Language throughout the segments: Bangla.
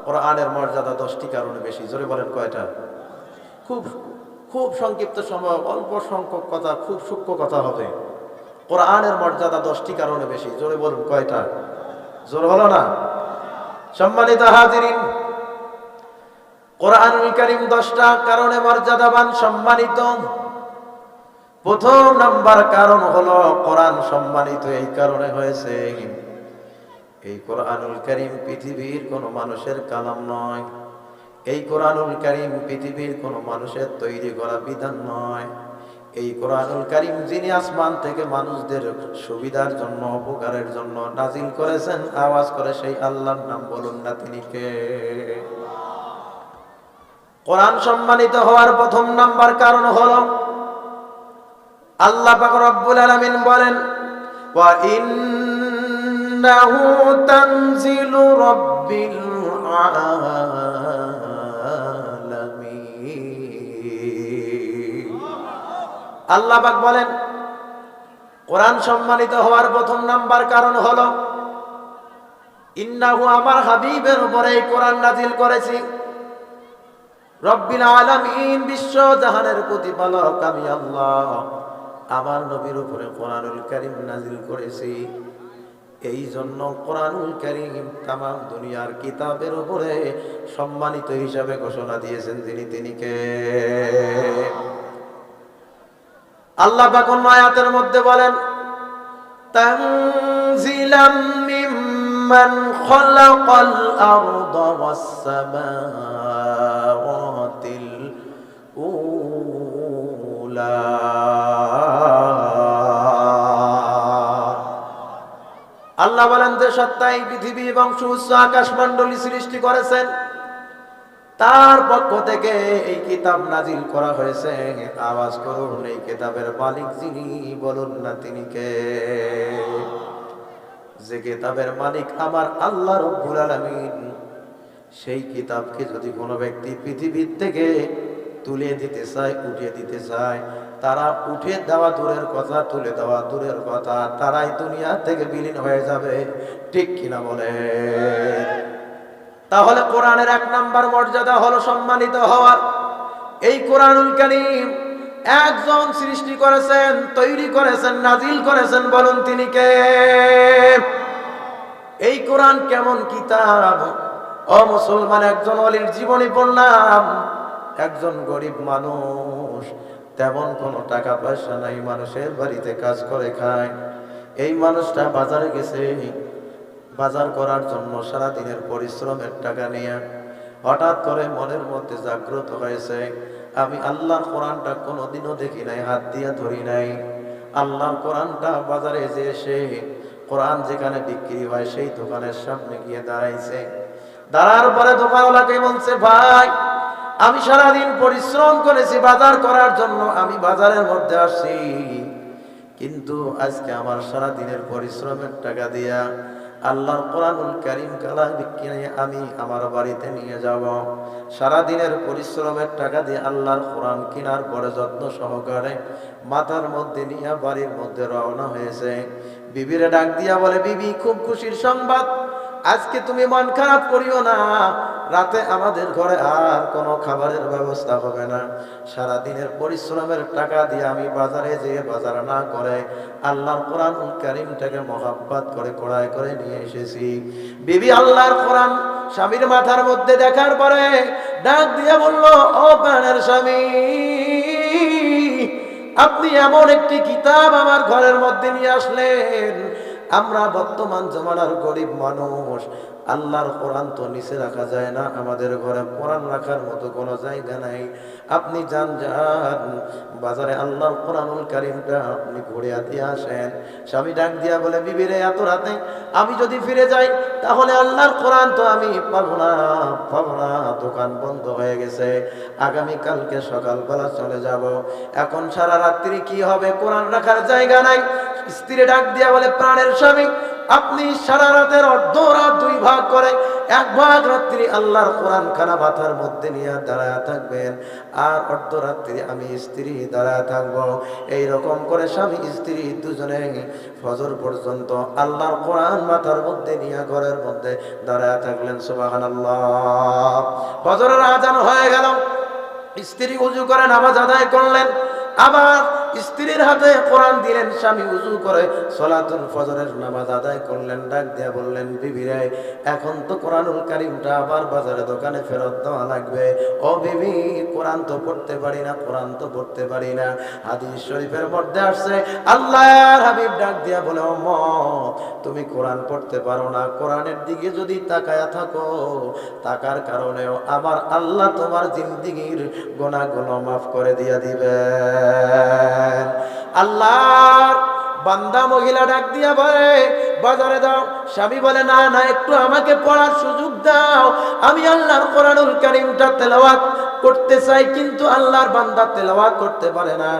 কোরআনের মর্যাদা 10টি কারণে বেশি। জোরে বলেন কয়টা? খুব খুব সংক্ষিপ্ত সময়, অল্প সংখ্যক কথা, খুব সূক্ষ্ম কথা হবে। কোরআনের মর্যাদা 10টি কারণে বেশি। জোরে বলুন কয়টা? জোরে বলো না। সম্মানিত হাজিরিন, কোরআনুল কারীম 10টা কারণে মর্যাদাবান, সম্মানিত। প্রথম নাম্বার কারণ হলো কোরআন সম্মানিত এই কারণে হয়েছে, এই কোরআনুল কারীম পৃথিবীর কোনো মানুষের কালাম নয়। এই কোরআনুল কারীম পৃথিবীর কোনো মানুষের তৈরি করা বিধান নয়। এই কোরআনুল কারীম যিনি আসমান থেকে মানুষদের সুবিধার জন্য, উপকারের জন্য নাজিল করেছেন, আওয়াজ করে সেই আল্লাহর নাম বলুন না, তিনি কে? কোরআন সম্মানিত হওয়ার প্রথম নাম্বার কারণ হলো আল্লাহ পাক রব্বুল আলামিন বলেন, ওয়া ইন্নাহু তানজিলু রাব্বিল আলামিন। আল্লাহ পাক বলেন কোরআন সম্মানিত হওয়ার প্রথম নাম্বার কারণ হলো ইন্নাহু, আমার হাবিবের উপরে এই কোরআন নাজিল করেছি। রব্বিল আলামিন, বিশ্ব জাহানের প্রতিপালক আমি আল্লাহ আমার নবীর উপরে কোরআনুল কারীম নাজিল করেছি। এই জন্য কোরআনুল কারীম তামাম দুনিয়ার কিতাবের উপরে সম্মানিত হিসাবে ঘোষণা দিয়েছেন, তিনি কে? আল্লাহ পাক অন্য আয়াতের মধ্যে বলেন, তানজিলাম মিম্মান খালাকাল আরদা ওয়াস সামাওয়াতিল উলা। আল্লাহ বলেন যে সত্তা এই পৃথিবী এবং সুউচ্চ আকাশমণ্ডলী সৃষ্টি করেছেন, তার পক্ষ থেকে এই কিতাব নাজিল করা হয়েছে। আওয়াজ করুন, এই কিতাবের মালিক যিনি বলুন না, তিনি কে? যে কিতাবের মালিক আমার আল্লাহ রব্বুল আলামিন, সেই কিতাবকে যদি কোনো ব্যক্তি পৃথিবীর থেকে তুলে দিতে চায়, উঠিয়ে দিতে চায়, তারা উঠে দেওয়া দূরের কথা, তুলে দেওয়া দূরের কথা, তারাই দুনিয়া থেকে বিলীন হয়ে যাবে। ঠিক কিনা বলে? তাহলে কোরআনের 1 নাম্বার মর্যাদা হলো সম্মানিত হওয়ার। এই কোরআনুল কারীম একজন সৃষ্টি করেছেন, তৈরি করেছেন, নাজিল করেছেন, বলুন তিনি কে? এই কোরআন কেমন কিতাব! ও মুসলমান, একজন ওলির জীবনী পড়লাম। একজন গরিব মানুষ, তেমন কোনো টাকা পয়সা নাই, মানুষের বাড়িতে কাজ করে খায়। এই মানুষটা বাজারে গেছে বাজার করার জন্য, সারাদিনের পরিশ্রমের টাকা নিয়ে হঠাৎ করে মনের মধ্যে জাগ্রত হয়েছে, আমি আল্লাহর কোরআনটা কোনোদিনও দেখি নাই, হাত দিয়ে ধরি নাই। আল্লাহর কোরআনটা বাজারে যে এসে কোরআন যেখানে বিক্রি হয় সেই দোকানের সামনে গিয়ে দাঁড়াইছে। দাঁড়ার পরে দোকানওয়ালাকে বলছে, ভাই আমি সারাদিন পরিশ্রম করেছি বাজার করার জন্য, আমি বাজারের মধ্যে আসছি, কিন্তু আজকে আমার সারাদিনের পরিশ্রমের টাকা দিয়া আল্লাহর কোরআনুল কারীম কালাম কিনে আমি আমার বাড়িতে নিয়ে যাব। সারাদিনের পরিশ্রমের টাকা দিয়ে আল্লাহর কোরআন কেনার পরে যত্ন সহকারে মাথার মধ্যে নিয়ে বাড়ির মধ্যে রওনা হয়েছে। বিবিরে ডাক দিয়া বলে, বিবি খুব খুশির সংবাদ, আজকে তুমি মন খারাপ করিও না, রাতে আমাদের ঘরে আর কোনো খাবারের ব্যবস্থা হবে না। সারাদিনের পরিশ্রমের টাকা দিয়ে আমি বাজারে যেয়ে বাজার না করে আল্লাহর কোরআনুল কারীমটাকে মহব্বত করে কোড়ায় করে নিয়ে এসেছি। বিবি আল্লাহর কোরআন স্বামীর মাথার মধ্যে দেখার পরে ডাক দিয়ে বলল, ও প্রাণের স্বামী, আপনি এমন একটি কিতাব আমার ঘরের মধ্যে নিয়ে আসলেন। আমরা বর্তমান জমানার গরিব মানুষ, আল্লাহর কোরআন তো নিচে রাখা যায় না, আমাদের ঘরে কোরআন রাখার মতো কোনো জায়গা নাই। আপনি যান বাজারে আল্লাহর কোরআনুল কারীমটা আপনি ঘুরে দিয়ে আসেন। স্বামী ডাক দিয়া বলে, বিবিরে এত রাতে আমি যদি ফিরে যাই তাহলে আল্লাহর কোরআন তো আমি পাবো না, দোকান বন্ধ হয়ে গেছে, আগামীকালকে সকালবেলা চলে যাব। এখন সারা রাত্রি কি হবে, কোরআন রাখার জায়গা নাই। স্ত্রী ডাক দিয়া বলে, প্রাণের স্বামী, আপনি সারা রাতের অর্ধ রাত 2 ভাগ করে এক ভাগ রাত্রি আল্লাহর কোরআন খানা মাথার মধ্যে নিয়ে দাঁড়ায় থাকবেন, আর অর্ধরাত্রি আমি স্ত্রী দাঁড়ায় থাকবো। এইরকম করে স্বামী স্ত্রী দুজনে ফজর পর্যন্ত আল্লাহর কোরআন মাথার মধ্যে নিয়ে ঘরের মধ্যে দাঁড়ায় থাকলেন। সুবহানাল্লাহ। ফজরের আজান হয়ে গেল, স্ত্রী ওযু করে নামাজ আদায় করলেন, আবার স্ত্রীর হাতে কোরআন দিলেন। স্বামী ওযু করে সালাতুল ফজরের নামাজ আদায় করলেন। ডাক দিয়া বললেন, বিবি রে, এখন তো কোরআনুল কারীমটা আবার বাজারে দোকানে ফেরত দেওয়া লাগবে। ও বিবি, কোরআন তো পড়তে পারি না, কোরআন তো পড়তে পারি না। হাদিস শরীফের মধ্যে আসছে, আল্লাহর হাবিব ডাক দিয়া বলে, ও মা, তুমি কোরআন পড়তে পারো না, কোরআনের দিকে যদি তাকায়া থাকো, তাকার কারণেও আমার আল্লাহ তোমার জিন্দেগীর গুনাহগুলো মাফ করে দিয়া দিবে। আল্লাহর বান্দা মহিলা ডাক দিয়া বলে, বাজারে দাও। স্বামী বলে, না না, একটু আমাকে পড়ার সুযোগ দাও, আমি আল্লাহর কোরআনুল কারীমটা তেলাওয়াত করতে চাই। কিন্তু আল্লাহর বান্দা তেলাওয়াত করতে পারে না।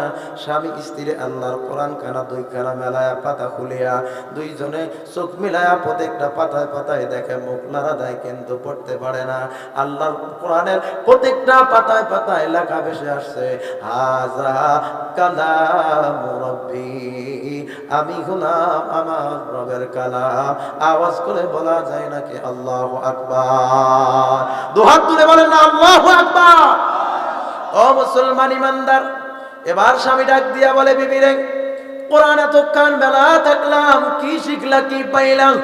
স্বামী স্ত্রী আল্লাহর কোরআন খানা দুইখানা মেলায়া পাতা খুলিয়া দুইজনে চোখ মিলায়া প্রত্যেকটা পাতায় পাতায় দেখে, মুখ নাড়া দেয়, কিন্তু পড়তে পারে না। আল্লাহর কোরআনের প্রত্যেকটা পাতায় পাতায় লেখা ভেসে আসছে, হাযা কালামু রাব্বি, আমি হলাম আমার রবের কালাম। আওয়াজ করে বলা যায় নাকি আল্লাহু আকবার? দুহাত তুলে বলেন না আল্লাহু আকবার। ও মুসলমান ইমানদার, এবার স্বামী ডাক দিয়া বলে, বিবি রে, কোরআন এতক্ষণ বেলা থাকলাম, কি শিখলা, কি পাইলাম?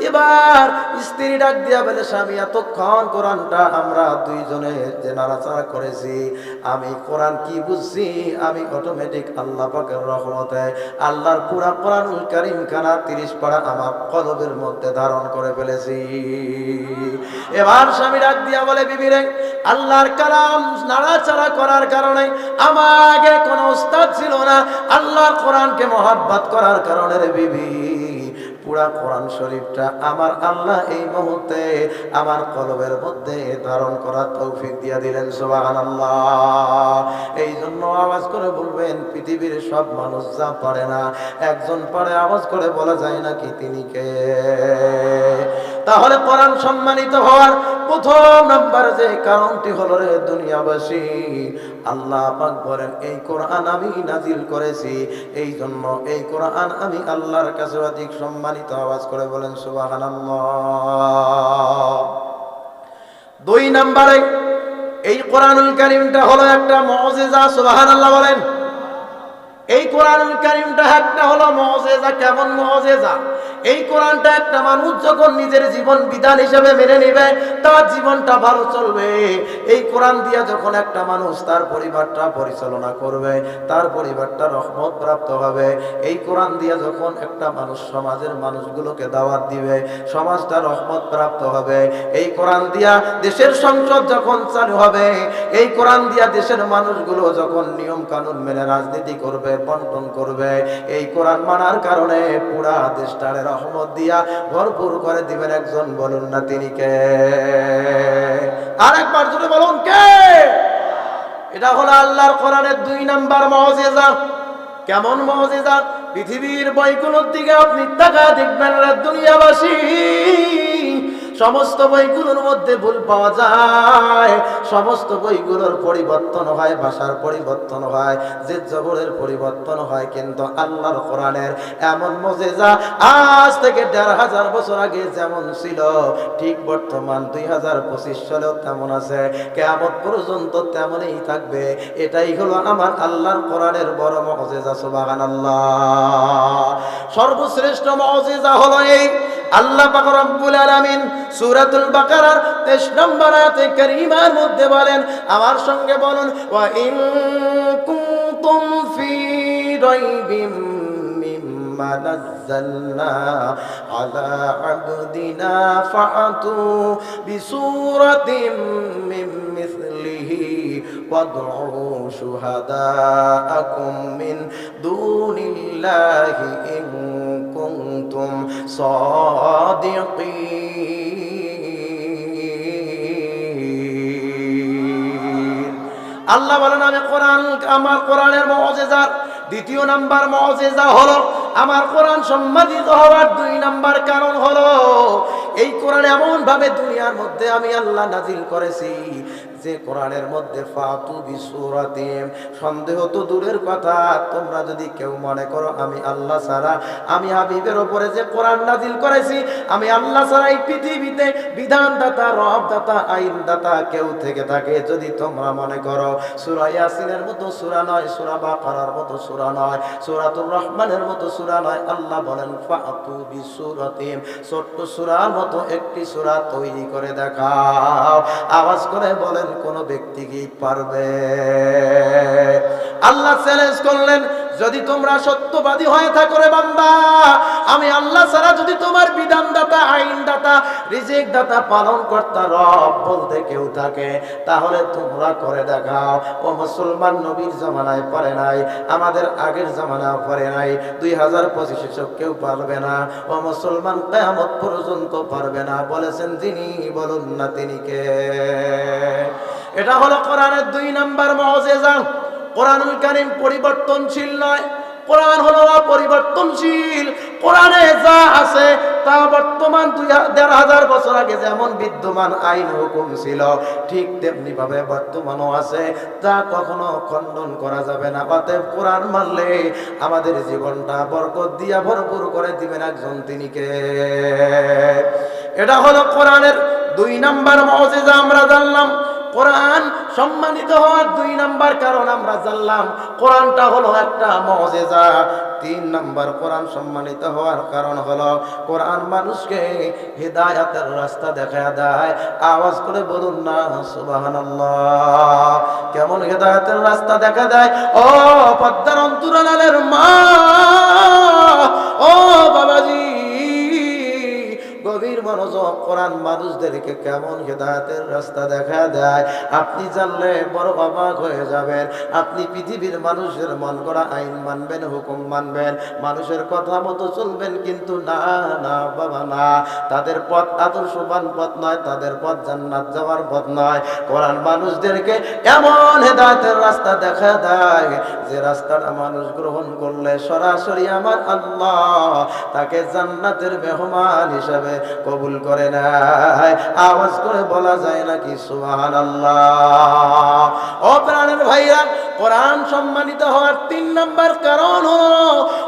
এবার স্ত্রী ডাক দিয়া বলে, স্বামী, এতক্ষণ কোরআনটা আমরা দুইজনে যে নাড়াচাড়া করেছি, আমি কোরআন কি বুঝছি, আমি অটোমেটিক আল্লাহ পাকের রহমতে আল্লাহর পুরা কোরআনুল কারীম খানা 30 পারা আমার কলবের মধ্যে ধারণ করে ফেলেছি। এবার স্বামী ডাক দিয়া বলে, বিবি রে, আল্লাহর কালাম নাড়াচাড়া করার কারণে আমার আগে কোনো উস্তাদ ছিল না, আল্লাহর কোরআনকে মহব্বত করার কারণে রে বিবি, পুরা কোরআন শরীফটা আমার আল্লাহ এই মুহূর্তে আমার কলবের মধ্যে ধারণ করার তৌফিক দিয়া দিলেন। সুবহানাল্লাহ। এই জন্য আওয়াজ করে বলবেন, পৃথিবীর সব মানুষ যা পারে না, একজন পারে। আওয়াজ করে বলা যায় নাকি তিনি কে? তাহলে কোরআন সম্মানিত হওয়ার প্রথম নাম্বার যে কারণটি হলো, রে দুনিয়াবাসী, আল্লাহ পাক বলেন, এই কোরআন আমি নাজিল করেছি, এই জন্য এই কোরআন আমি আল্লাহর কাছে অধিক সম্মানিত। আওয়াজ করে বলেন সুবহানাল্লাহ। 2 নম্বরে, এই কোরআনুল কারীমটা হলো একটা মুজিজা। সুবহানাল্লাহ বলেন। এই কোরআনুল কারীমটা একটা হলো মুজিজা। কেমন মুজিজা? এই কোরআনটা একটা মানুষ যখন নিজের জীবন বিধান হিসেবে মেনে নেবে, তার জীবনটা ভালো চলবে। এই কোরআন দিয়া যখন একটা মানুষ তার পরিবারটা পরিচালনা করবে, তার পরিবারটা রহমত প্রাপ্ত হবে। এই কোরআন দিয়া যখন একটা মানুষ সমাজের মানুষগুলোকে দাওয়াত দিবে, সমাজটা রহমত প্রাপ্ত হবে। এই কোরআন দিয়া দেশের সংসদ যখন চালু হবে, এই কোরআন দিয়া দেশের মানুষগুলো যখন নিয়ম কানুন মেনে রাজনীতি করবে, বন্টন করবে, এই কোরআন মানার কারণে পুরা দেশটারে রহমত দিয়া ভরপুর করে দিবেন। একজন বলুন না তিনি কে? আরেকবার জোরে বলুন, কে? এটা হলো আল্লাহর কোরআনের 2 নাম্বার মুজিজা। কেমন মুজিজা? পৃথিবীর বইগুলোর দিকে আপনি তাকায় দেখবেন, দুনিয়াবাসী, সমস্ত বইগুলোর মধ্যে ভুল পাওয়া যায়, সমস্ত বইগুলোর পরিবর্তন হয়, ভাষার পরিবর্তন হয়, যে জবরের পরিবর্তন হয়, কিন্তু আল্লাহর কোরআনের এমন মুজিজা আজ থেকে 1500 বছর আগে যেমন ছিল, ঠিক বর্তমান 2025 সালেও তেমন আছে, কিয়ামত পর্যন্ত তেমনই থাকবে। এটাই হলো আমার আল্লাহর কোরআনের বড় মুজিজা। সুবহানাল্লাহ। সর্বশ্রেষ্ঠ মুজিজা হলো এই, আল্লাহ পাক রব্বুল আলামিন সূরাতুল বাকারার 23 নম্বর আয়াতে কারীমার মধ্যে বলেন, আমার সঙ্গে বলুন, ওয়া ইন কুনতুম ফি রাইবিম মিম্মা নাযালনা আলা আবদিনা ফাআতু বিসূরাতিম মিন মিসলিহি ওয়াদউ শুহাদাআকুম মিন দুনিল্লাহি ইন কুনতুম সাদিকিন। আল্লাহ বলেন, আমি কোরআন, আমার কোরআনের মুজিজার 2 নাম্বার মুজিজা হলো, আমার কোরআন সম্মানিত হওয়ার 2 নাম্বার কারণ হলো, এই কোরআন এমন ভাবে দুনিয়া দুনিয়ার মধ্যে আমি আল্লাহ নাজিল করেছি, যে কোরআনের মধ্যে ফাতু বিসূরাতিন, সন্দেহ তো দূরের কথা, তোমরা যদি কেউ মনে করো আমি আল্লাহ ছাড়া, আমি হাবিবের উপরে যে কোরআন নাজিল করেছি, আমি আল্লাহ ছাড়া এই পৃথিবীতে বিধানদাতা, রবদাতা, আইনদাতা কেউ থেকে থাকে, যদি তোমরা মনে করো, সূরা ইয়াসিনের মতো সূরা নয়, সূরা বাকারার মতো সূরা নয়, সূরাতুর রহমানের মতো সূরা নয়, আল্লাহ বলেন ফাতু বিসূরাতিন, ছোট্ট সূরার মতো একটি সূরা তৈরি করে দেখাও। আওয়াজ করে বলেন কোন ব্যক্তি কি পারবে? আল্লাহ চ্যালেঞ্জ করলেন, যদি তোমরা সত্যবাদী হয়ে থাকো রে বান্দা, আমি আল্লাহ ছাড়া যদি তোমার বিধানদাতা, আইনদাতা, রিজিকদাতা, পালনকর্তা, রব বলতে কেউ থাকে, তাহলে তোমরা করে দেখাও। ও মুসলমান, নবীর জামানায় পারে নাই, আমাদের আগের জামানায় পারে নাই, 2025 কেউ পারবে না। ও মুসলমান, কিয়ামত পর্যন্ত পারবে না। বলেছেন যিনি, বলুন না তিনি কে? এটা হলো কোরআনের 2 নাম্বার মুজিজা। কোরআনুল কারীম পরিবর্তনশীল নয়, কোরআন হলো অপরিবর্তনশীল। কোরআনে যা আছে তা বর্তমান 2500 বছর আগে যেমন বিদ্যমান আইন হুকুম ছিল, ঠিক তেমনি ভাবে বর্তমানও আছে, তা কখনো খণ্ডন করা যাবে না। অতএব কোরআন মানলে আমাদের জীবনটা বরকত দিয়া ভরপুর করে দিবেন একজন, তিনি কে? এটা হলো কোরআনের 2 নাম্বার মুজিজা। আমরা জানলাম কোরআন সম্মানিত হওয়ার 2 নাম্বার কারণ আমরা জানলাম, কোরআনটা হলো একটা মুজিজা। 3 নাম্বার কোরআন সম্মানিত হওয়ার কারণ হলো কোরআন মানুষকে হিদায়াতের রাস্তা দেখায় দেয়। আওয়াজ করে বলুন না সুবহানাল্লাহ। কেমন হিদায়াতের রাস্তা দেখা দেয়? ও পদ্মার অন্তরালের মা, ও বাবাজি, গভীর মনোযোগ, কোরআন মানুষদেরকে কেমন হিদায়াতের রাস্তা দেখা দেয় আপনি জানলে বড় অবাক হয়ে যাবেন। আপনি পৃথিবীর মানুষের মন করা আইন মানবেন, হুকুম মানবেন, মানুষের কথা মতো চলবেন, কিন্তু না না বাবা না, তাদের পথ আদর্শবান পথ নয়, তাদের পথ জান্নাত যাওয়ার পথ নয়। কোরআন মানুষদেরকে এমন হিদায়াতের রাস্তা দেখা দেয় যে রাস্তাটা মানুষ গ্রহণ করলে সরাসরি আমার আল্লাহ তাকে জান্নাতের মেহমান হিসাবে কবুল করে নেয়। আওয়াজ করে বলা যায় নাকি সুবহানাল্লাহ? ও প্রাণের ভাইরা, কোরআন সম্মানিত হওয়ার 3 নাম্বার কারণ হলো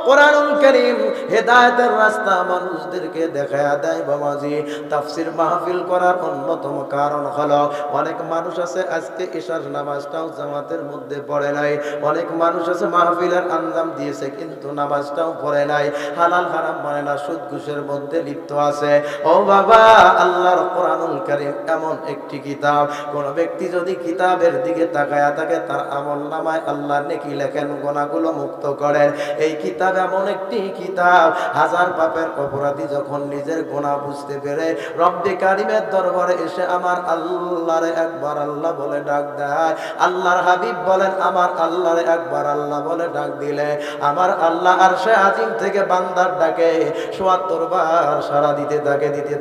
কোরআনুল কারীম হেদায়েতের রাস্তা মানুষদেরকে দেখায় দেয়। বাবাজি, তাফসীর মাহফিল করার অন্যতম কারণ হলো অনেক মানুষ আছে আজকে ইশার নামাজটাও জামাতের মধ্যে পড়ে নাই, অনেক মানুষ আছে মাহফিলের আঞ্জাম দিয়েছে কিন্তু নামাজটাও পড়ে নাই, হালাল হারাম মানে না, সুদ ঘুষের মধ্যে লিপ্ত আছে। ও বাবা, আল্লাহর কোরআনুল কারীম এমন একটি কিতাব, কোন ব্যক্তি যদি কিতাবের দিকে তাকায়া থাকে তার আমল নামায় আল্লাহ নেকি লেখেন, গুনাহগুলো মুক্ত করেন। এই কিতাব এমন একটি কিতাব, হাজার পাপের অপরাধী যখন নিজের গুনাহ বুঝতে পেরে রব্বে কারীমের দরবারে এসে আমার আল্লাহরে একবার আল্লাহ বলে ডাক দেয়, আল্লাহর হাবিব বলেন আমার আল্লাহরে একবার আল্লাহ বলে ডাক দিলে আমার আল্লাহ আরশে আজিম থেকে বান্দার ডাকে ৭৪ বার সাড়া দিতে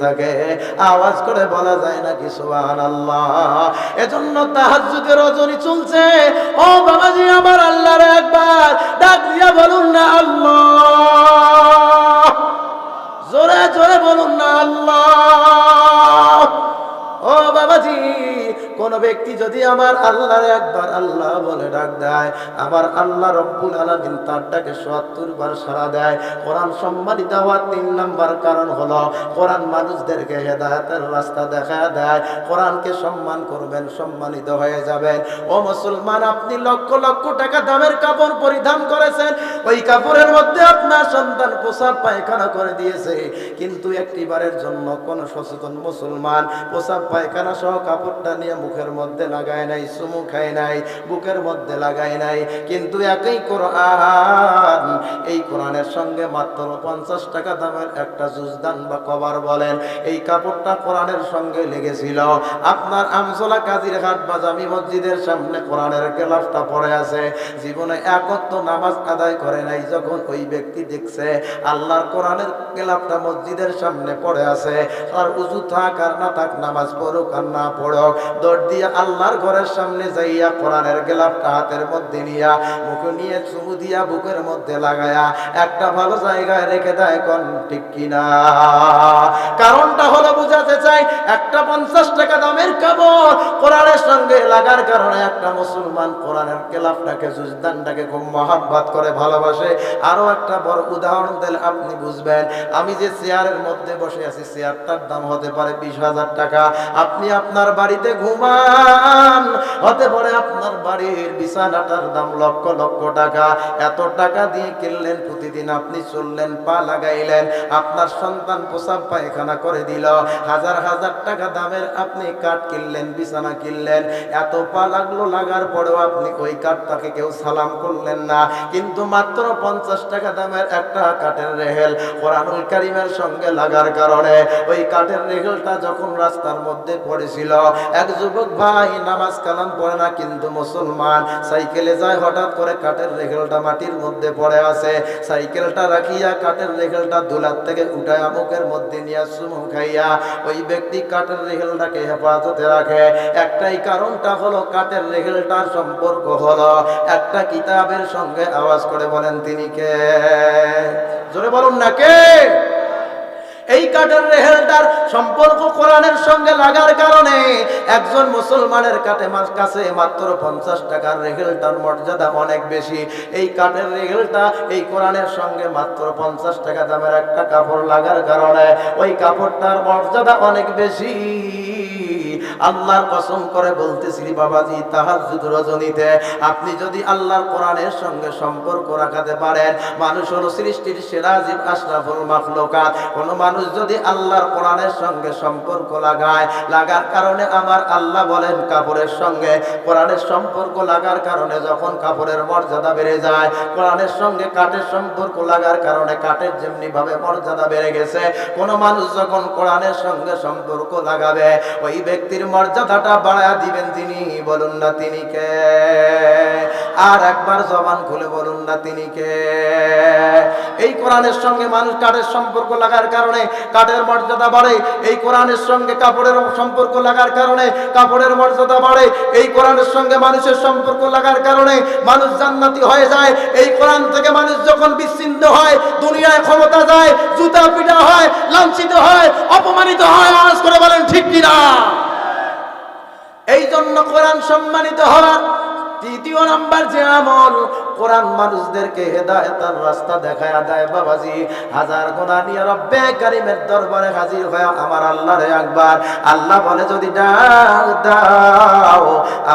থাকে। আওয়াজ করে বলা যায় নাকি সুবহানাল্লাহ? এজন্য তাহাজ্জুদের রজনী চলছে। ও বাবাজি, আমার আল্লাহরে একবার ডাক দিয়া বলুন না আল্লাহ, জোরে জোরে বলুন না আল্লাহ। ও বাবাজি, কোন ব্যক্তি যদি আমার আল্লাহর একবার আল্লাহ বলে ডাক দেয়, আমার আল্লাহ রব্বুল আলামিন তার ডাকে ৭৪ বার সাড়া দেয়। কোরআন সম্মানিত হওয়ার 3 নাম্বার কারণ হলো কোরআন মানুষদেরকে হেদায়েতের রাস্তা দেখায় দেয়। কোরআনকে সম্মান করবেন, সম্মানিত হয়ে যাবেন। ও মুসলমান, আপনি লক্ষ লক্ষ টাকা দামের কাপড় পরিধান করেছেন, ওই কাপড়ের মধ্যে আপনার সন্তান প্রসাব পায়খানা করে দিয়েছে, কিন্তু একটিবারের জন্য কোন সচেতন মুসলমান প্রসাব পায়খানা সহ কাপড়টা নিয়ে মুখের মধ্যে লাগায় নাই, চুমু খায় নাই, বুকের মধ্যে লাগায় নাই। কিন্তু একই কোরআন, এই কোরআনের সঙ্গে মাত্র 50 টাকা দামের একটা জুজদান বা কভার বলেন, এই কাপড়টা কোরআনের সঙ্গে লেগেছিল। আপনার আমজোলা কাজিরহাট বা জামি মসজিদের সামনে কোরআনের গেলাফটা পড়ে আছে, জীবনে একত্র নামাজ আদায় করে নাই। যখন ওই ব্যক্তি দেখছে আল্লাহর কোরআনের গেলাফটা মসজিদের সামনে পড়ে আছে, আর উজু থাক আর না থাক, নামাজ পড়ুক আর না পড়ক, দৌড় দিয়ে আল্লাহর ঘরের সামনে যাইয়া কোরআনের গেলাপটা হাতের মধ্যে নিয়া মুখে নিয়ে চুমু দিয়া বুকের মধ্যে লাগায়া একটা ভালো জায়গায় রেখে দেয়। কোন ঠিক কিনা? কারণটা হলো বুঝাতে চাই, একটা 50 টাকা দামের কাপড় কোরআনের সঙ্গে লাগার কারণে একটা মুসলমান কোরআনের গেলাপটাকে জুজদানটাকে খুব মহাব্বত করে ভালোবাসে। আরো একটা বড় উদাহরণ দিলে আপনি বুঝবেন। আমি যে চেয়ারের মধ্যে বসে আছি, চেয়ারটার দাম হতে পারে 20,000 টাকা। আপনি আপনার বাড়িতে ঘুমান, হতে পারে আপনার বাড়ির বিছানাটার দাম লক্ষ লক্ষ টাকা। এত টাকা দিয়ে কিনলেন, প্রতিদিন আপনি চললেন, পা লাগাইলেন, আপনার সন্তান প্রসাব পায়খানা করে দিল, হাজার হাজার টাকা দামের আপনি কাঠ কিনলেন, বিছানা কিনলেন, এত পা লাগলো, লাগার পরেও আপনি ওই কাঠটাকে কেউ সালাম করলেন না। কিন্তু মাত্র 50 টাকা দামের একটা কাঠের রেহেল কোরআনুল কারীমের সঙ্গে লাগার কারণে ওই কাঠের রেহেলটা যখন রাস্তার মধ্যে পড়েছিল, এক যুবক ভাই নামাজ কালাম পড়ে না কিন্তু মুসলমান, সাইকেলে যায়, হঠাৎ করে কাঠের রেহেলটা মাটির মধ্যে পড়ে আছে, সাইকেলটা রাখিয়া কাঠের রেহেলটা দুলার থেকে উঠায় মুখের মধ্যে নিয়ে চুমু খাইয়া ওই ব্যক্তি কাঠের রেহেলটাকে হেফাজতে রাখে। একটাই কারণটা হলো কাঠের রেহেলটার সম্পর্ক হলো একটা কিতাবের সঙ্গে। আওয়াজ করে বলেন তিনি কে? জোরে বলুন না কে? এই কাঠের রেহেলটার সম্পর্ক কোরআনের সঙ্গে লাগার কারণে একজন মুসলমানের কাছে মাত্র 50 টাকার রেহেলটার মর্যাদা অনেক বেশি। এই কাঠের রেহেলটা এই কোরআনের সঙ্গে মাত্র 50 টাকা দামের একটা কাপড় লাগার কারণে ওই কাপড়টার মর্যাদা অনেক বেশি। আল্লাহর কসম করে বলতেছি বাবাজি, তাহাজ্জুদ রজনীতে আপনি যদি আল্লাহর কোরআনের সঙ্গে সম্পর্ক রাখতে পারেন, মানুষ হলো সৃষ্টির সেরা জীব, আশরাফুল মাখলুকাত, কোন মানুষ যদি আল্লাহর কোরআনের সঙ্গে সম্পর্ক লাগার কারণে আমার আল্লাহ বলেন কাপড়ের সঙ্গে কোরআনের সম্পর্ক লাগার কারণে যখন কাপড়ের মর্যাদা বেড়ে যায়, কোরআনের সঙ্গে কাঠের সম্পর্ক লাগার কারণে কাঠের যেমনি ভাবে মর্যাদা বেড়ে গেছে, কোন মানুষ যখন কোরআনের সঙ্গে সম্পর্ক লাগাবে ওই ব্যক্তির মর্যাদাটা বাড়ায়া দিবেন তিনি। বলুন না তিনি কে? আর একবার জবান খুলে বলুন না তিনি কে? এই কোরআনের সঙ্গে মানুষ কাঠের সম্পর্ক লাগার কারণে কাঠের মর্যাদা বাড়ে, এই কোরআনের সঙ্গে কাপড়ের সম্পর্ক লাগার কারণে কাপড়ের মর্যাদা বাড়ে, এই কোরআনের সঙ্গে মানুষের সম্পর্ক লাগার কারণে মানুষ জান্নাতি হয়ে যায়। এই কোরআন থেকে মানুষ যখন বিচ্ছিন্ন হয়, দুনিয়ায় ক্ষমতা যায়, জুতা পিটা হয়, লাঞ্ছিত হয়, অপমানিত হয়। আওয়াজ করে বলেন ঠিক কিনা? এই জন্য কোরআন সম্মানিত হওয়ার তৃতীয় নাম্বার যে আমল, কোরআন মানুষদেরকে হেদায়েতের রাস্তা দেখায় দেয়। বাবাজি, হাজার গুনাহ নিয়ে রব্বে কারীমের দরবারে হাজির হয়ে আমার আল্লাহরে একবার আল্লাহ বলে যদি ডাক দাও,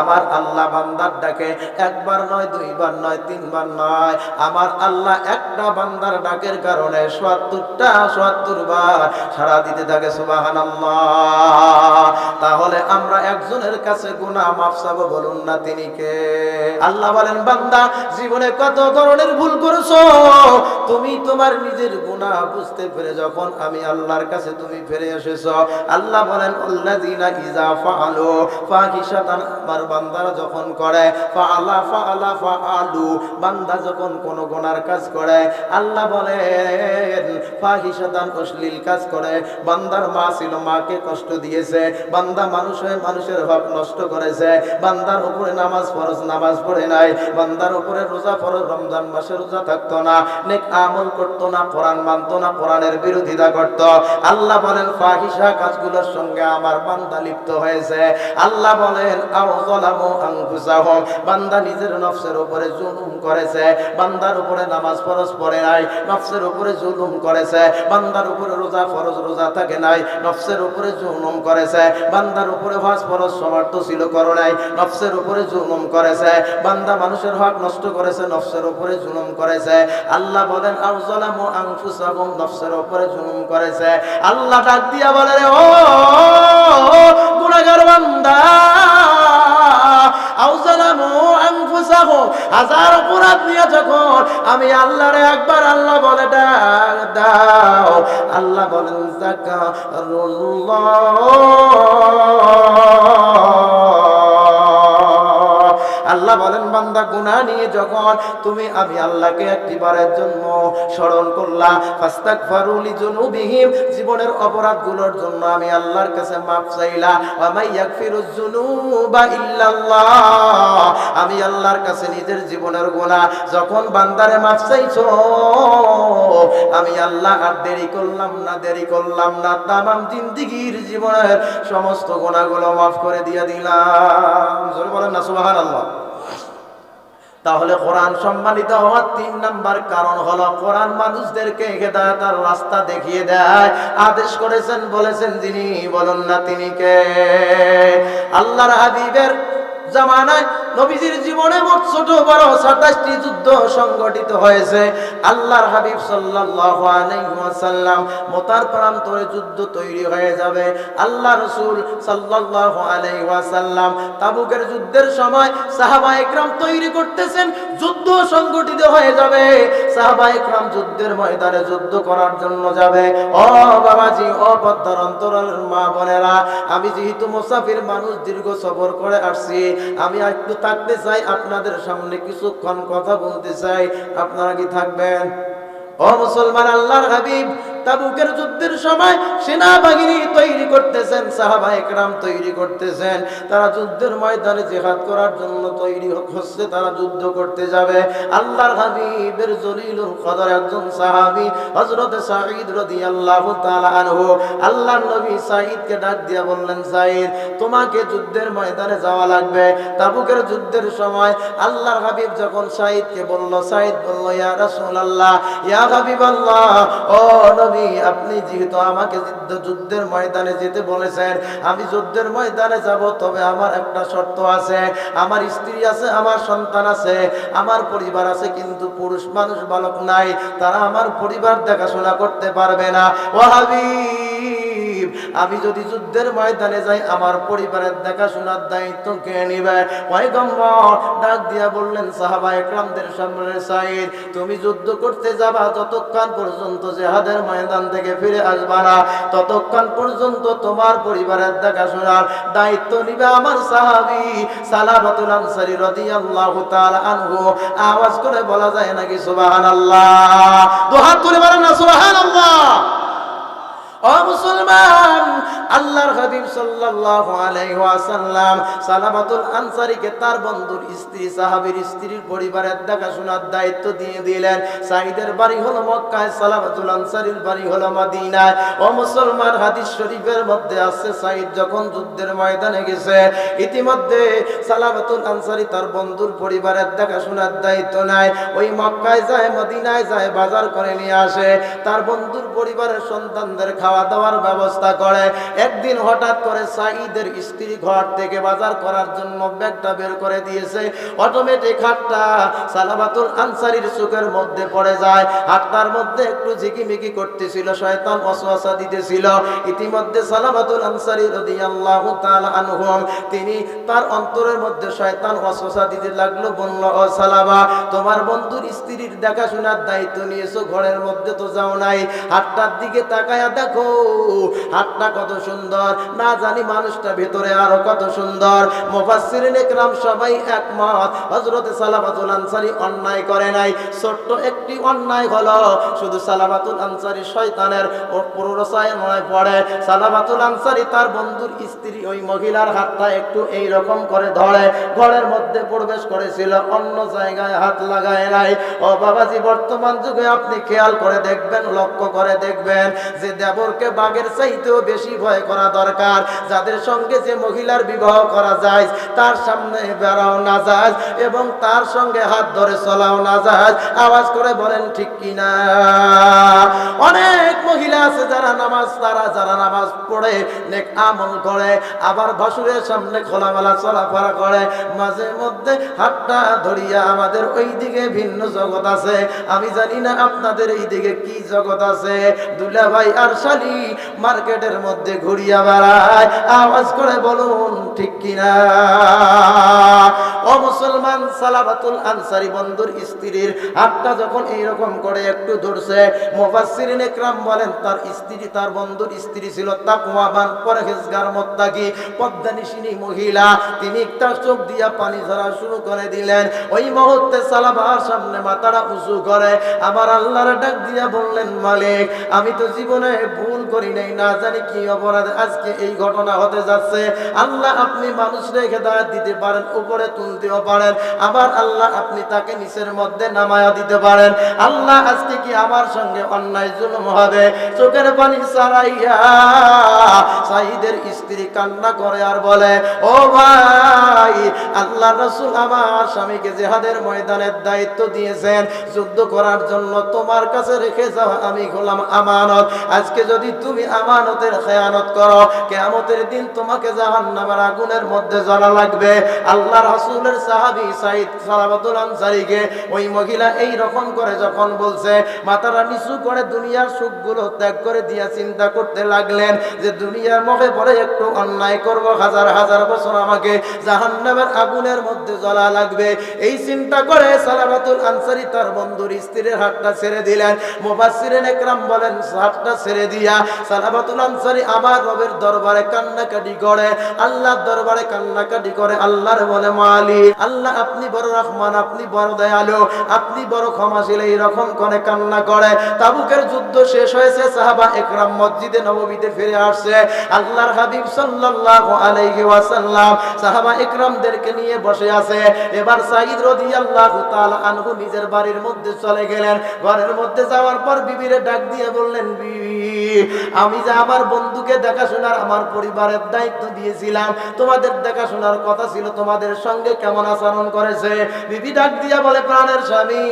আমার আল্লাহ বান্দার ডাকে একবার নয়, দুইবার নয়, তিনবার নয়, আমার আল্লাহ একটা বান্দার ডাকের কারণে ৭০ বার সাড়া দিতে থাকে। সুবহানাল্লাহ। তাহলে আমরা একজনের কাছে গুনাহ মাফ চাবো, বলুন না তিনি কে? আল্লাহ বলেন বান্দা, জীবনে কত ধরনের ভুল করেছো, তুমি তোমার নিজের গুনাহ বুঝতে পেরে যখন আমি আল্লাহর কাছে তুমি ফিরে এসেছো, আল্লাহ বলেন আল্লাযীনা ইযা ফাআলু ফাহিশাতান, আমার বান্দারা যখন করে ফাআলু, বান্দা যখন কোন গুনার কাজ করে, আল্লাহ বলেন ফাহিশাতান, অশ্লীল কাজ করে, বান্দার মা ছিল, মাকে কষ্ট দিয়েছে, বান্দা মানুষ হয়ে মানুষের হক নষ্ট করেছে, বান্দার উপরে নামাজ ফরজ, নামাজ পড়ে নাই, বান্দার উপরে রোজা ফরজ, রমজান মাসে রোজা থাকতো না, নেক আমল করতো না, কোরআন মানতো না, কোরআনের বিরোধিতা করত, আল্লাহ বলেন ফাহিশা কাজগুলোর সঙ্গে আমার বান্দা লিপ্ত হয়েছে। আল্লাহ বলেন আও যালামু আনফুসাহুম, বান্দা নিজের নফসের উপরে জুলুম করেছে, বান্দার উপরে নামাজ ফরজ পড়ে নাই, নফসের উপরে জুলুম করেছে, বান্দার উপরে রোজা ফরজ, রোজা থাকে নাই, নফসের উপরে জুলুম করেছে, বান্দার উপরে হজ ফরজ সমর্থ ছিল করে নাই, নফসের উপরে জুলুম করেছে, বান্দা মানুষের হক নষ্ট করেছে, নফসের উপরে জুলুম করেছে। আল্লাহ বলেন আও যালামু আনফুসাহুম, নফসের উপরে জুলুম করেছে। আল্লাহ ডাক দিয়া বলে রে ও গুনাহগার বান্দা, আও যালামু আনফুসাহুম, হাজার অপরাধ নিয়ে যখন আমি আল্লাহরে একবার আল্লাহ বলে ডাক দাও, আল্লাহ বলেন যাকারুল্লাহ, আল্লাহ বলেন বান্দা বান্দা গুনাহ নিয়ে যখন তুমি আমি আল্লাহকে একটিবারের জন্য স্মরণ করলা, ফাস্তাগফিরু লিযুনুবিহিম, জীবনের অপরাধগুলোর জন্য আমি আল্লাহর কাছে মাফ চাইলা, ওয়া মাই ইয়াগফিরুয যুনুবা ইল্লাল্লাহ, আমি আল্লাহর কাছে নিজের জীবনের গুনাহ যখন বান্দারে মাফ চাইছো, আমি আল্লাহ আর দেরি করলাম না, তামাম জিন্দেগীর জীবনের সমস্ত গুনাহগুলো মাফ করে দিয়ে দিলাম। জোরে বলেন না সুবহানাল্লাহ। তাহলে কোরআন সম্মানিত হওয়ার 3 নাম্বার কারণ হলো কোরআন মানুষদেরকে হেদায়েতের রাস্তা দেখিয়ে দেয়। আদেশ করেছেন, বলেছেন যিনি, বলুন না তিনি কে? আল্লাহর হাবিবের জামানায় নবীজির জীবনে মোট ছোট বড় 27টি যুদ্ধ সংগঠিত হয়েছে। আল্লাহর হাবিব সাল্লাল্লাহু আলাইহি ওয়াসাল্লাম মতার প্রান্তরে যুদ্ধ তৈরি হয়ে যাবে। আল্লাহ রাসূল সাল্লাল্লাহু আলাইহি ওয়াসাল্লাম তাবুকের যুদ্ধের সময় সাহাবায়ে কেরাম তৈরি করতেছেন, যুদ্ধ সংগঠিত হয়ে যাবে। সাহাবায়ে কেরাম যুদ্ধের ময়দানে যুদ্ধ করার জন্য যাবে। ও বাবাজি, ও পদ্মার অন্তরালের মা বোনেরা, আমি যেহেতু মুসাফির মানুষ, দীর্ঘ সফর করে আসছি, আমি একটু থাকতে চাই, আপনাদের সামনে কিছুক্ষণ কথা বলতে চাই। আপনারা কি থাকবেন? ও মুসলমান, আল্লাহর হাবিব তাবুকের যুদ্ধের সময় সেনাবাহিনী তৈরি করতেছেন, সাহাবায়ে কেরাম তৈরি করতেছেন। তারা যুদ্ধের ময়দানে জিহাদ করার জন্য তৈরি হচ্ছে, তারা যুদ্ধ করতে যাবে। আল্লাহর হাবিবের জলিলুল কদর একজন সাহাবী হযরত সাঈদ রাদিয়াল্লাহু তাআলা আনহু, আল্লাহর নবী সাঈদকে ডাক দিয়া বললেন, সাঈদ, তোমাকে যুদ্ধের ময়দানে যাওয়া লাগবে। তাবুকের যুদ্ধের সময় আল্লাহর হাবিব যখন সাঈদকে বলল, সাঈদ বলল, ইয়া রাসূলুল্লাহ, ইয়া হাবিবাল্লাহ, ও নবী, আপনি যেহেতু আমাকে যুদ্ধের ময়দানে যেতে বলেছেন, আমি যুদ্ধের ময়দানে যাব, তবে আমার একটা শর্ত আছে। আমার স্ত্রী আছে, আমার সন্তান আছে, আমার পরিবার আছে, কিন্তু পুরুষ মানুষ বালক নাই, তারা আমার পরিবার দেখাশোনা করতে পারবে না। ও হাবিব, আমি যদি যুদ্ধের ময়দানে যাই, আমার পরিবারের দেখাশোনার দায়িত্ব কে নিবে? পয়গম্বর ডাক দিয়া বললেন সাহাবায়ে কেরামদের সামনে, সাঈদ, তুমি যুদ্ধ করতে যাবা, যতক্ষণ পর্যন্ত জিহাদের ময়দান থেকে ফিরে আসবা না, ততক্ষণ পর্যন্ত তোমার পরিবারের দেখাশোনার দায়িত্ব নিবে আমার সাহাবী সালাবাতুল আনসারী রাদিয়াল্লাহু তাআলা আনহু। আওয়াজ করে বলা যায় নাকি সুবহানাল্লাহ? দুহাত তুলে বলেন না সুবহানাল্লাহ। ও মুসলমান, আল্লাহর হাবিব সাল্লাল্লাহু আলাইহি ওয়াসাল্লাম সালাবাতুল আনসারীকে তার বন্ধুর স্ত্রী, সাহাবীর স্ত্রীর পরিবারের দেখাশোনার দায়িত্ব দিয়ে দিলেন। সাঈদের বাড়ি হলো মক্কায়, সালাবাতুল আনসারীর বাড়ি হলো মদিনায়। ও মুসলমান, হাদিস শরীফের মধ্যে আছে, সাঈদ যখন যুদ্ধের ময়দানে গেছে, ইতিমধ্যে সালাবাতুল আনসারী তার বন্ধুর পরিবারের দেখাশোনার দায়িত্ব নেয়। ওই মক্কায় যায়, মদিনায় যায়, বাজার করে নিয়ে আসে, তার বন্ধুর পরিবারের সন্তানদের খাওয়া দাওয়ার ব্যবস্থা করে। একদিন হঠাৎ করে সাঈদের স্ত্রী ঘর থেকে বাজার করার জন্য ব্যাগটা বের করে দিয়েছে। অটোমেটিক হাতটা সালাবাতুল আনসারীর চোখের মধ্যে পড়ে যায়। হাতটার মধ্যে একটু ঝিকিমিকি করতেছিল, শয়তান ওয়াসওয়াসা দিতেছিল। ইতিমধ্যে সালাবাতুল আনসারী রাদিয়াল্লাহু তাআলা আনহু, তিনি তার অন্তরের মধ্যে শয়তান ওয়াসওয়াসা দিতে লাগলো, বলল, ও সালাবা, তোমার বন্ধুর স্ত্রীর দেখাশোনার দায়িত্ব নিয়েছো, ঘরের মধ্যে তো যাও নাই, হাতটার দিকে তাকায়া দেখো, হাতটা কত সুন্দর, না জানি মানুষটা ভেতরে আরো কত সুন্দর। মুফাসসিরিনে কেরাম সবাই একমত, হযরত সালাবাতুল আনসারী অন্যায় করে নাই। ছোট্ট একটি অন্যায় হলো, শুধু সালাবাতুল আনসারী শয়তানের প্ররোচনায় পড়ে। সালাবাতুল আনসারী তার বন্ধুর স্ত্রী ওই মহিলার হাতটা একটু এই রকম করে ধরে ঘরের মধ্যে প্রবেশ করেছিল, অন্য জায়গায় হাত লাগায় নাই। ও বাবাজি, বর্তমান যুগে আপনি খেয়াল করে দেখবেন, লক্ষ্য করে দেখবেন যে দেবরকে বাঘের চাইতেও বেশি ভয় করা দরকার। যাদের সঙ্গে যে মহিলার বিবাহ করা যায়, তার সামনে বেড়াও না যায় এবং তার সঙ্গে হাত ধরে চলাও না যায়। আওয়াজ করে বলেন ঠিক কিনা? অনেক মহিলা আছে যারা নামাজ পড়ে, নেক আমল করে, আবার ভাসুরের সামনে খোলামেলা চলাফেরা করে, মাঝে মধ্যে হাতটা ধরিয়া আমাদের ওই দিকে ভিন্ন জগৎ আছে। আমি জানি না আপনাদের এই দিকে কি জগৎ আছে। দুলা ভাই আর শালি মার্কেটের মধ্যে ঘুরিয়া বেড়ায়। আওয়াজ করে বলুন ঠিক কিনা? ও মুসলমান, সালাবাতুল আনসারী বন্ধুর স্ত্রীর হাতটা যখন এইরকম করে একটু ধরছে, মুফাসসিরিন ইকরাম বলেন তার স্ত্রী, তার বন্ধুর স্ত্রী ছিল তাকওয়াবান, পরহেজগার, মুত্তাকি, পর্দানিশিনী মহিলা। তিনি তার চোখ দিয়া পানি ঝরা শুরু করে দিলেন। ওই মুহূর্তে সালাবার সামনে মাথাটা উঁচু করে আমার আল্লাহর ডাক দিয়া বললেন, মালিক আমি তো জীবনে ভুল করি নাই, না জানি কি অপরাধে আজকে এই ঘটনা হতে যাচ্ছে। আল্লাহ আপনি মানুষকে হেদায়েত দিতে পারেন, উপরে তুলতেও পারেন, আবার আল্লাহ আপনি তাকে নিচের মধ্যে নামায়া দিতে পারেন। আল্লাহ আজকে কি আমার সঙ্গে অন্যায় জুলুম হবে? চোখের পানি ছাড়াইয়া সাঈদের স্ত্রী কান্না করে আর বলে, ও ভাই, আল্লাহ রাসূল আমার স্বামীকে জিহাদের ময়দানের দায়িত্ব দিয়েছেন, যুদ্ধ করার জন্য তোমার কাছে রেখে যাওয়া আমি গোলাম আমানত। আজকে যদি তুমি আমানতের খেয়ানত করো, কিয়ামতের দিন তোমাকে জাহান্নামের আগুনের মধ্যে জ্বলা লাগবে। আল্লাহ রাসূলের সাহাবী সাঈদ সালাবাতুল আনসারীকে ওই মহিলা এই রকম করে যখন বলছে, মাথাটা নিচু করে দুনিয়ার সুখগুলো ত্যাগ করে দিয়া চিন্তা করতে লাগলেন যে দুনিয়ার মুখে পড়ে একটু অন্যায় করব, হাজার হাজার বছর আমাকে জাহান্নামের আগুনের মধ্যে জ্বলা লাগবে। এই চিন্তা করে সালাবাতুল আনসারী তার বন্ধুর স্ত্রীর হাতটা ছেড়ে দিলেন। মুফাসসিরিন ইকরাম বলেন হাতটা ছেড়ে দিয়া সালাবাতুল আনসারী আমার রবের দরবারে কান্নাকাটি করে, আল্লাহর দরবারে কান্নাকাটি করে, আল্লাহর বলে, মালিক আল্লাহ আপনি বড় রহমান, আপনি বড় দয়ালু, আপনি বড় ক্ষমাশীল। এই রকম করে কান্না করে। তাবুকের যুদ্ধ শেষ হয়েছে, সাহাবা একরাম মসজিদে নববীতে ফিরে আসছে। আল্লাহর হাবিব সাল্লাল্লাহু আলাইহি ওয়াসাল্লাম সাহাবা একরামদেরকে নিয়ে বসে আছে। এবার সাঈদ রাদিয়াল্লাহু তাআলা আনহু নিজের বাড়ির মধ্যে চলে গেলেন। ঘরের মধ্যে যাওয়ার পর বিবিরে ডাক দিয়ে বললেন, বিবি আমি যে আমার বন্ধুকে দেখাশোনার, আমার পরিবারের দায়িত্ব দিয়েছিলাম, তোমাদের দেখাশোনার কথা ছিল, তোমাদের সঙ্গে কেমন আচরণ করেছে? বিবি ডাক দিয়া বলে, প্রাণের স্বামী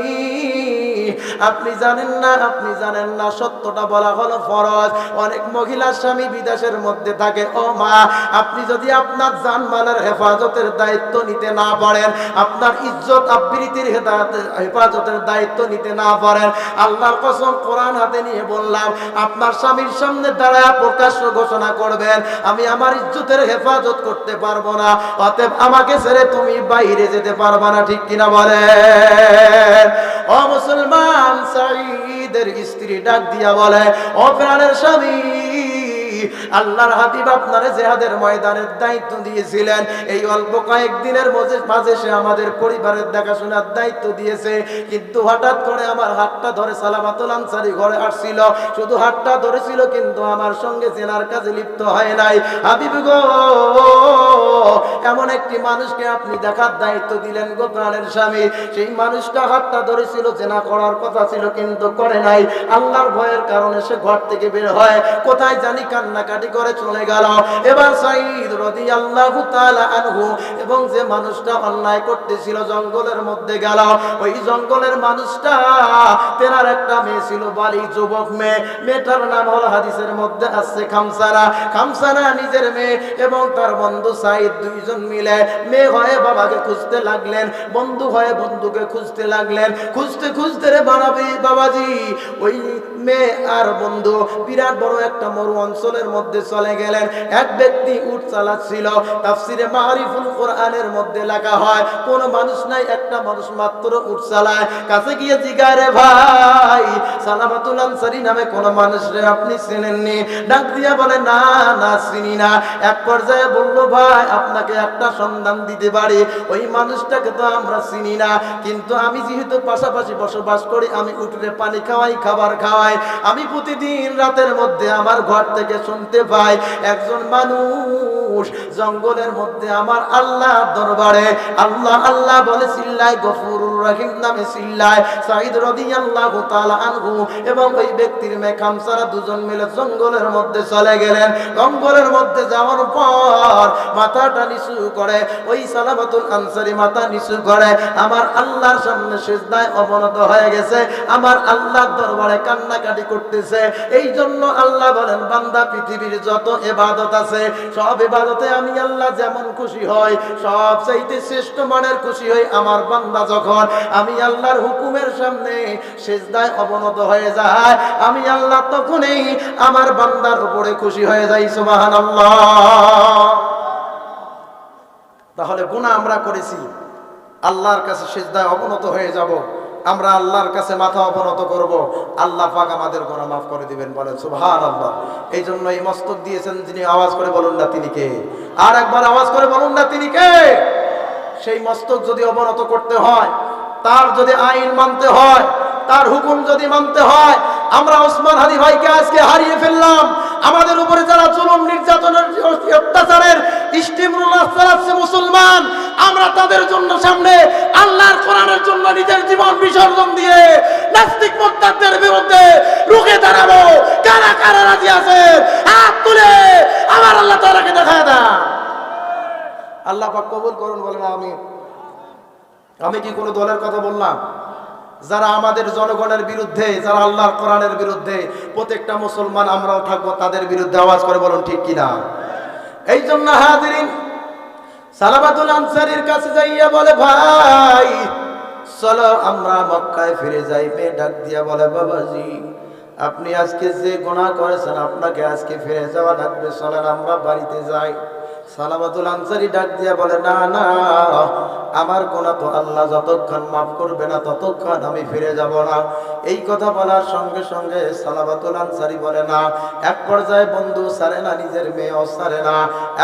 আপনি জানেন না, আপনি জানেন না, সত্যটা বলা হলো ফরজ। অনেক মহিলার স্বামী বিদেশের মধ্যে থাকে। ও মা, আপনি যদি আপনার জানমালের হেফাজতের দায়িত্ব নিতে না পারেন, আপনার ইজ্জত আবৃত্তির হেফাজতের দায়িত্ব নিতে না পারেন, আল্লাহর কসম কোরআন হাতে নিয়ে বললাম, আপনার স্বামীর সামনে দাঁড়ায় প্রকাশ্য ঘোষণা করবেন, আমি আমার ইজ্জতের হেফাজত করতে পারবো না, অতএব আমাকে ছেড়ে তুমি বাইরে যেতে পারবা না। ঠিক কিনা বলেন? ও মুসলমান, সাঈদের স্ত্রী ডাক দিয়া বলে, ও প্রাণের স্বামী, আল্লাহর হাবিব আপনারে জিহাদের ময়দানের দায়িত্ব দিয়েছিলেন, এই অল্প কয়েকদিনের মাঝে সে আমাদের পরিবারের দেখাশোনার দায়িত্ব দিয়েছে, কিন্তু হঠাৎ করে আমার হাতটা ধরে সালাবাতুল আনসারী ঘরে আসছিল, শুধু হাতটা ধরেছিল, কিন্তু আমার সঙ্গে জেনার কাজে লিপ্ত হয় নাই। হাবিব গো, এমন একটি মানুষকে আপনি দেখার দায়িত্ব দিলেন গো প্রাণের স্বামী, সেই মানুষটা হাতটা ধরেছিল, জেনা করার কথা ছিল কিন্তু করে নাই। আল্লাহর ভয়ের কারণে সে ঘর থেকে বের হয়, কোথায় জানি কান্নাকাটি করে চলে গেল। এবার সাঈদ রাদিয়াল্লাহু তাআলা আনহু এবং যে মানুষটা অন্যায় করতেছিল জঙ্গলের মধ্যে গেল। ওই জঙ্গলের মানুষটা, তেনার একটা মেয়ে ছিল, বালিক যুবক মেয়ে, মেয়েটার নাম হলো হাদিসের মধ্যে আছে খামসানা। খামসানা নিজের মেয়ে এবং তার বন্ধু সাঈদ দুইজন মিলে মেয়ে হয়ে বাবাকে খুঁজতে লাগলেন, বন্ধু হয়ে বন্ধুকে খুঁজতে লাগলেন। খুঁজতে খুঁজতে রে বাবাজি, ওই মেয়ে আর বন্ধু বিরাট বড় একটা মরু অঞ্চলের মধ্যে চলে গেলেন। এক ব্যক্তি উট চালাচ্ছিল। তাফসিরে মারিফুল কোরআনের মধ্যে লেখা হয়, কোন মানুষ নাই, একটা মানুষ মাত্র উট চালায়। কাছে গিয়ে জিজ্ঞাসা, রে ভাই, সালাবাতুল আনসারী নামে কোন মানুষ রে আপনি চেনেননি? ডাক দিয়া বলে, না না চিনি না। এক পর্যায়ে বলল, ভাই আপনাকে একটা সন্ধান দিতে পারি, ওই মানুষটাকে তো আমরা চিনি না, কিন্তু আমি যেহেতু পাশাপাশি বসবাস করি, আমি উঠলে পানি খাওয়াই, খাবার খাওয়াই, আমি প্রতিদিন রাতের মধ্যে আমার ঘর থেকে শুনতে পাই একজন মানুষ জঙ্গলের মধ্যে আমার আল্লাহ দরবারে আল্লাহ আল্লাহ বলে চিল্লায়, গফুরুর রহিম নামে চিল্লায়। সাঈদ রাদিয়াল্লাহু তাআলা আনহু এবং ওই ব্যক্তির মেয়ে খামসারা দুজন মিলে জঙ্গলের মধ্যে চলে গেলেন। জঙ্গলের মধ্যে যাওয়ার পর মাথাটা নিচু করে ওই সালাবাতুল আনসারী মাথা নিচু করে আমার আল্লাহর সামনে সিজদায় অবনত হয়ে গেছে, আমার আল্লাহর দরবারে কান্নাকাটি করতেছে। এই জন্য আল্লাহ বলেন, বান্দা পৃথিবীর যত ইবাদত আছে সব ইবাদতে আমি আল্লাহ যেমন খুশি হই, সব চাইতে শ্রেষ্ঠ মানের খুশি হই আমার বান্দা যখন আমি আল্লাহর হুকুমের সামনে সিজদায় অবনত হয়ে যায়, আমি আল্লাহ তখনই আমার বান্দার উপরে খুশি হয়ে যাই। সুবহানাল্লাহ। তাহলে গুনাহ আমরা করেছি, আল্লাহর কাছে সিজদায় অবনত হয়ে যাব, আমরা আল্লাহর কাছে মাথা অবনত করব, আল্লাহ পাক আমাদের গুনাহ মাফ করে দিবেন। বলেন সুবহানাল্লাহ। এই জন্য এই মস্তক দিয়েছেন যিনি, আওয়াজ করে বলুন না তিনি কে? আর একবার আওয়াজ করে বলুন না তিনি কে? সেই মস্তক যদি অবনত করতে হয়, তার যদি আইন মানতে হয়, তার হুকুম যদি মানতে হয়, আমরা ওসমান হাদি ভাইকে আজকে হারিয়ে ফেললাম। আমাদের উপরে যারা জুলুম নির্যাতনের অত্যাচারের স্টিমরোলার চালাচ্ছে মুসলমান, আমরা তাদের জন্য সামনে আল্লাহর কোরআনের জন্য নিজের জীবন বিসর্জন দিয়ে নাস্তিক মুরতাদদের বিরুদ্ধে রুখে দাঁড়াবো। কারা কারা রাজি আছেন হাত তুলে আমার আল্লাহ তাআলাকে দেখায় দেন। আল্লাহ পাক কবুল করুন, বলেন আমিন। আমি কি কোনো দলের কথা বললাম? যারা আমাদের জনগণের বিরুদ্ধে, যারা আল্লাহর কোরআনের বিরুদ্ধে, প্রত্যেকটা মুসলমান আমরাও থাকবো তাদের বিরুদ্ধে। আওয়াজ করে বলুন ঠিক কিনা? এই জন্য হাজিরিন, সালাবাতুল আনসারীর কাছে যাইয়া বলে, ভাই চলো আমরা মক্কায় ফিরে যাই। মেয়ে ডাক দিয়া বলে, বাবাজি আপনি আজকে যে গুনাহ করেছেন আপনাকে আজকে ফিরে যাওয়া লাগবে, চলেন আমরা বাড়িতে যাই। সালাবাতুল আনসারী ডাক দিয়া বলে, না না, আমার গুনাহ তো আল্লাহ যতক্ষণ মাফ করবে না ততক্ষণ আমি ফিরে যাব না। এই কথা বলার সঙ্গে সঙ্গে সালাবাতুল আনসারী বলে, না। এক পর্যায়ে বন্ধু ছাড়ে না, নিজের মেয়েও ছাড়ে না।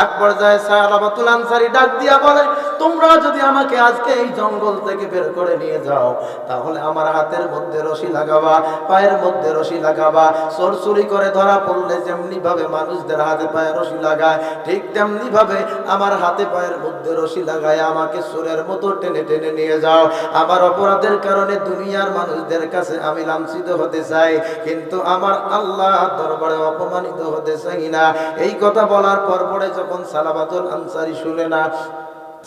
এক পর্যায়ে সালাবাতুল আনসারী ডাক দিয়া বলে, তোমরা যদি আমাকে আজকে এই জঙ্গল থেকে বের করে নিয়ে যাও তাহলে আমার হাতের মধ্যে রশি লাগাবা, পায়ের মধ্যে রশি লাগাবা। চোর চুরি করে ধরা পড়লে যেমনি ভাবে মানুষদের হাতে পায়ে রশি লাগায়, ঠিক তেমনি ভাবে আমার হাতে পায়ের মধ্যে রশি লাগায় আমাকে চোরের মতো টেনে টেনে নিয়ে যাও। আমার অপরাধের কারণে দুনিয়ার মানুষদের কাছে আমি লাঞ্ছিত হতে চাই, কিন্তু আমার আল্লাহ দরবারে অপমানিত হতে চাই না। এই কথা বলার পর পরে যখন সালাবাতুল আনসারী শুনে না,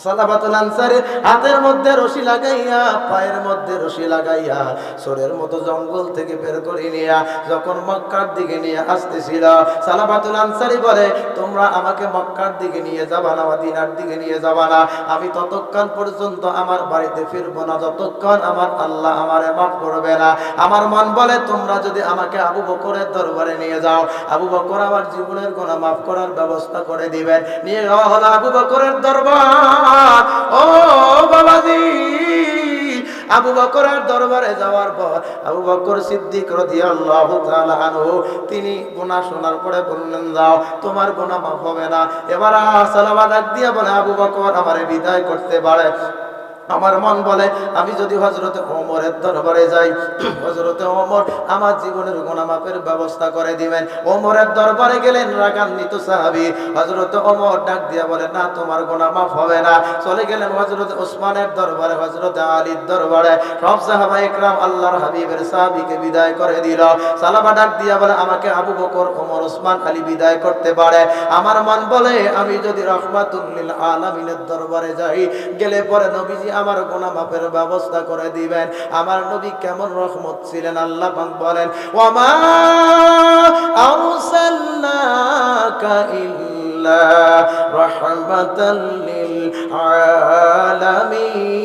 সালাবাতুল আনসারী হাতের মধ্যে রশি লাগাইয়া, পায়ের মধ্যে রশি লাগাইয়া চোরের মতো জঙ্গল থেকে বের করে নিয়ে যখন মক্কার দিকে নিয়ে আসতেছিল, সালাবাতুল আনসারী বলে, তোমরা আমাকে মক্কার দিকে নিয়ে যাবা না, মদিনার দিকে নিয়ে যাবা না, আমি ততক্ষণ পর্যন্ত আমার বাড়িতে ফিরবো না যতক্ষণ আমার আল্লাহ আমারে মাফ করবে না। আমার মন বলে, তোমরা যদি আমাকে আবু বকরের দরবারে নিয়ে যাও, আবু বকর আমার জীবনের গুনাহ মাফ করার ব্যবস্থা করে দিবেন। নিয়ে যাওয়া হলো আবু বকরের দরবার। ও বাবাজি, আবু বকরের দরবারে যাওয়ার পর আবু বকর সিদ্দিক রাদিয়াল্লাহু তাআলা আনহু তিনি গুনাহ শোনার পরে বললেন, যাও তোমার গুনাহ মাফ হবে না। এবার সালাবা ডাক দিয়া বলে, আবু বকর আমারে বিদায় করতে পারে। আমার মন বলে, আমি যদি হযরতে ওমরের দরবারে যাই, হযরতে ওমর আমার জীবনের গুনাহ মাফের ব্যবস্থা করে দিবেন। ওমরের দরবারে গেলেন রাগান্বিত সাহাবী, হযরতে ওমর ডাক দিয়া বলে, না তোমার গুনাহ মাফ হবে না। চলে গেলেন হযরতে ওসমানের দরবারে, হযরতে আলীর দরবারে। সব সাহাবা ইকরাম আল্লাহর হাবিবের সাহাবীকে বিদায় করে দিল। সালাবা ডাক দিয়া বলে, আমাকে আবু বকর, ওমর, ওসমান, আলী বিদায় করতে পারে। আমার মন বলে, আমি যদি রাহমাতুল লিল আলামিনের দরবারে যাই, গেলে পরে নবীজি আমার গুনাহ মাফের ব্যবস্থা করে দিবেন। আমার নবী কেমন রহমত ছিলেন, আল্লাহ পাক বলেন, ওয়ামা আরসালনাকা ইল্লা রাহমাতাল লিল আলামিন।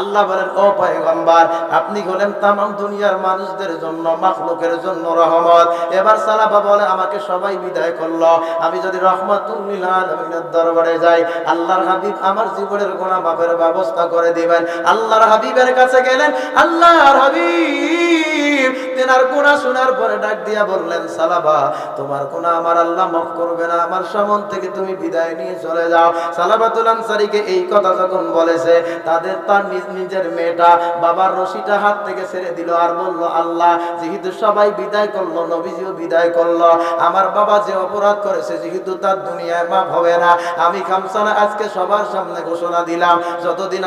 আল্লাহ বলেন, ও পয়গম্বর আপনি হলেন তামাম দুনিয়ার মানুষদের জন্য, মাখলুকের জন্য রহমত। এবার সালাবা বলে, আমাকে সবাই বিদায় করলো, আমি যদি রাহমাতুল লিল আলামিনের দরবারে যাই, আল্লাহর হাবিব আমার জীবনের গুনাহ মাফের ব্যবস্থা করে দিবেন। আল্লাহর হাবিবের কাছে গেলেন, আল্লাহর হাবিব তেনার গুনাহ শোনার পরে ডাক দিয়া বললেন, সালাবা তোমার গুনাহ আমার আল্লাহ মাফ করবে না, আমার সামন থেকে তুমি বিদায় নিয়ে চলে যাও। সালাবাতুল আনসারীকে এই কথা যখন বলেছে, তার নিজের মেয়েটা বাবার রশিটা হাত থেকে ছেড়ে দিল আর বলল, আল্লাহ যেহেতু সবাই বিদায় করলো, নবীজিও বিদায় করলো, আমার বাবা যে অপরাধ করেছে যেহেতু তার দুনিয়ায় মাফ হবে না, আমি খামসানা আজকে সবার সামনে ঘোষণা দিলাম, যতদিন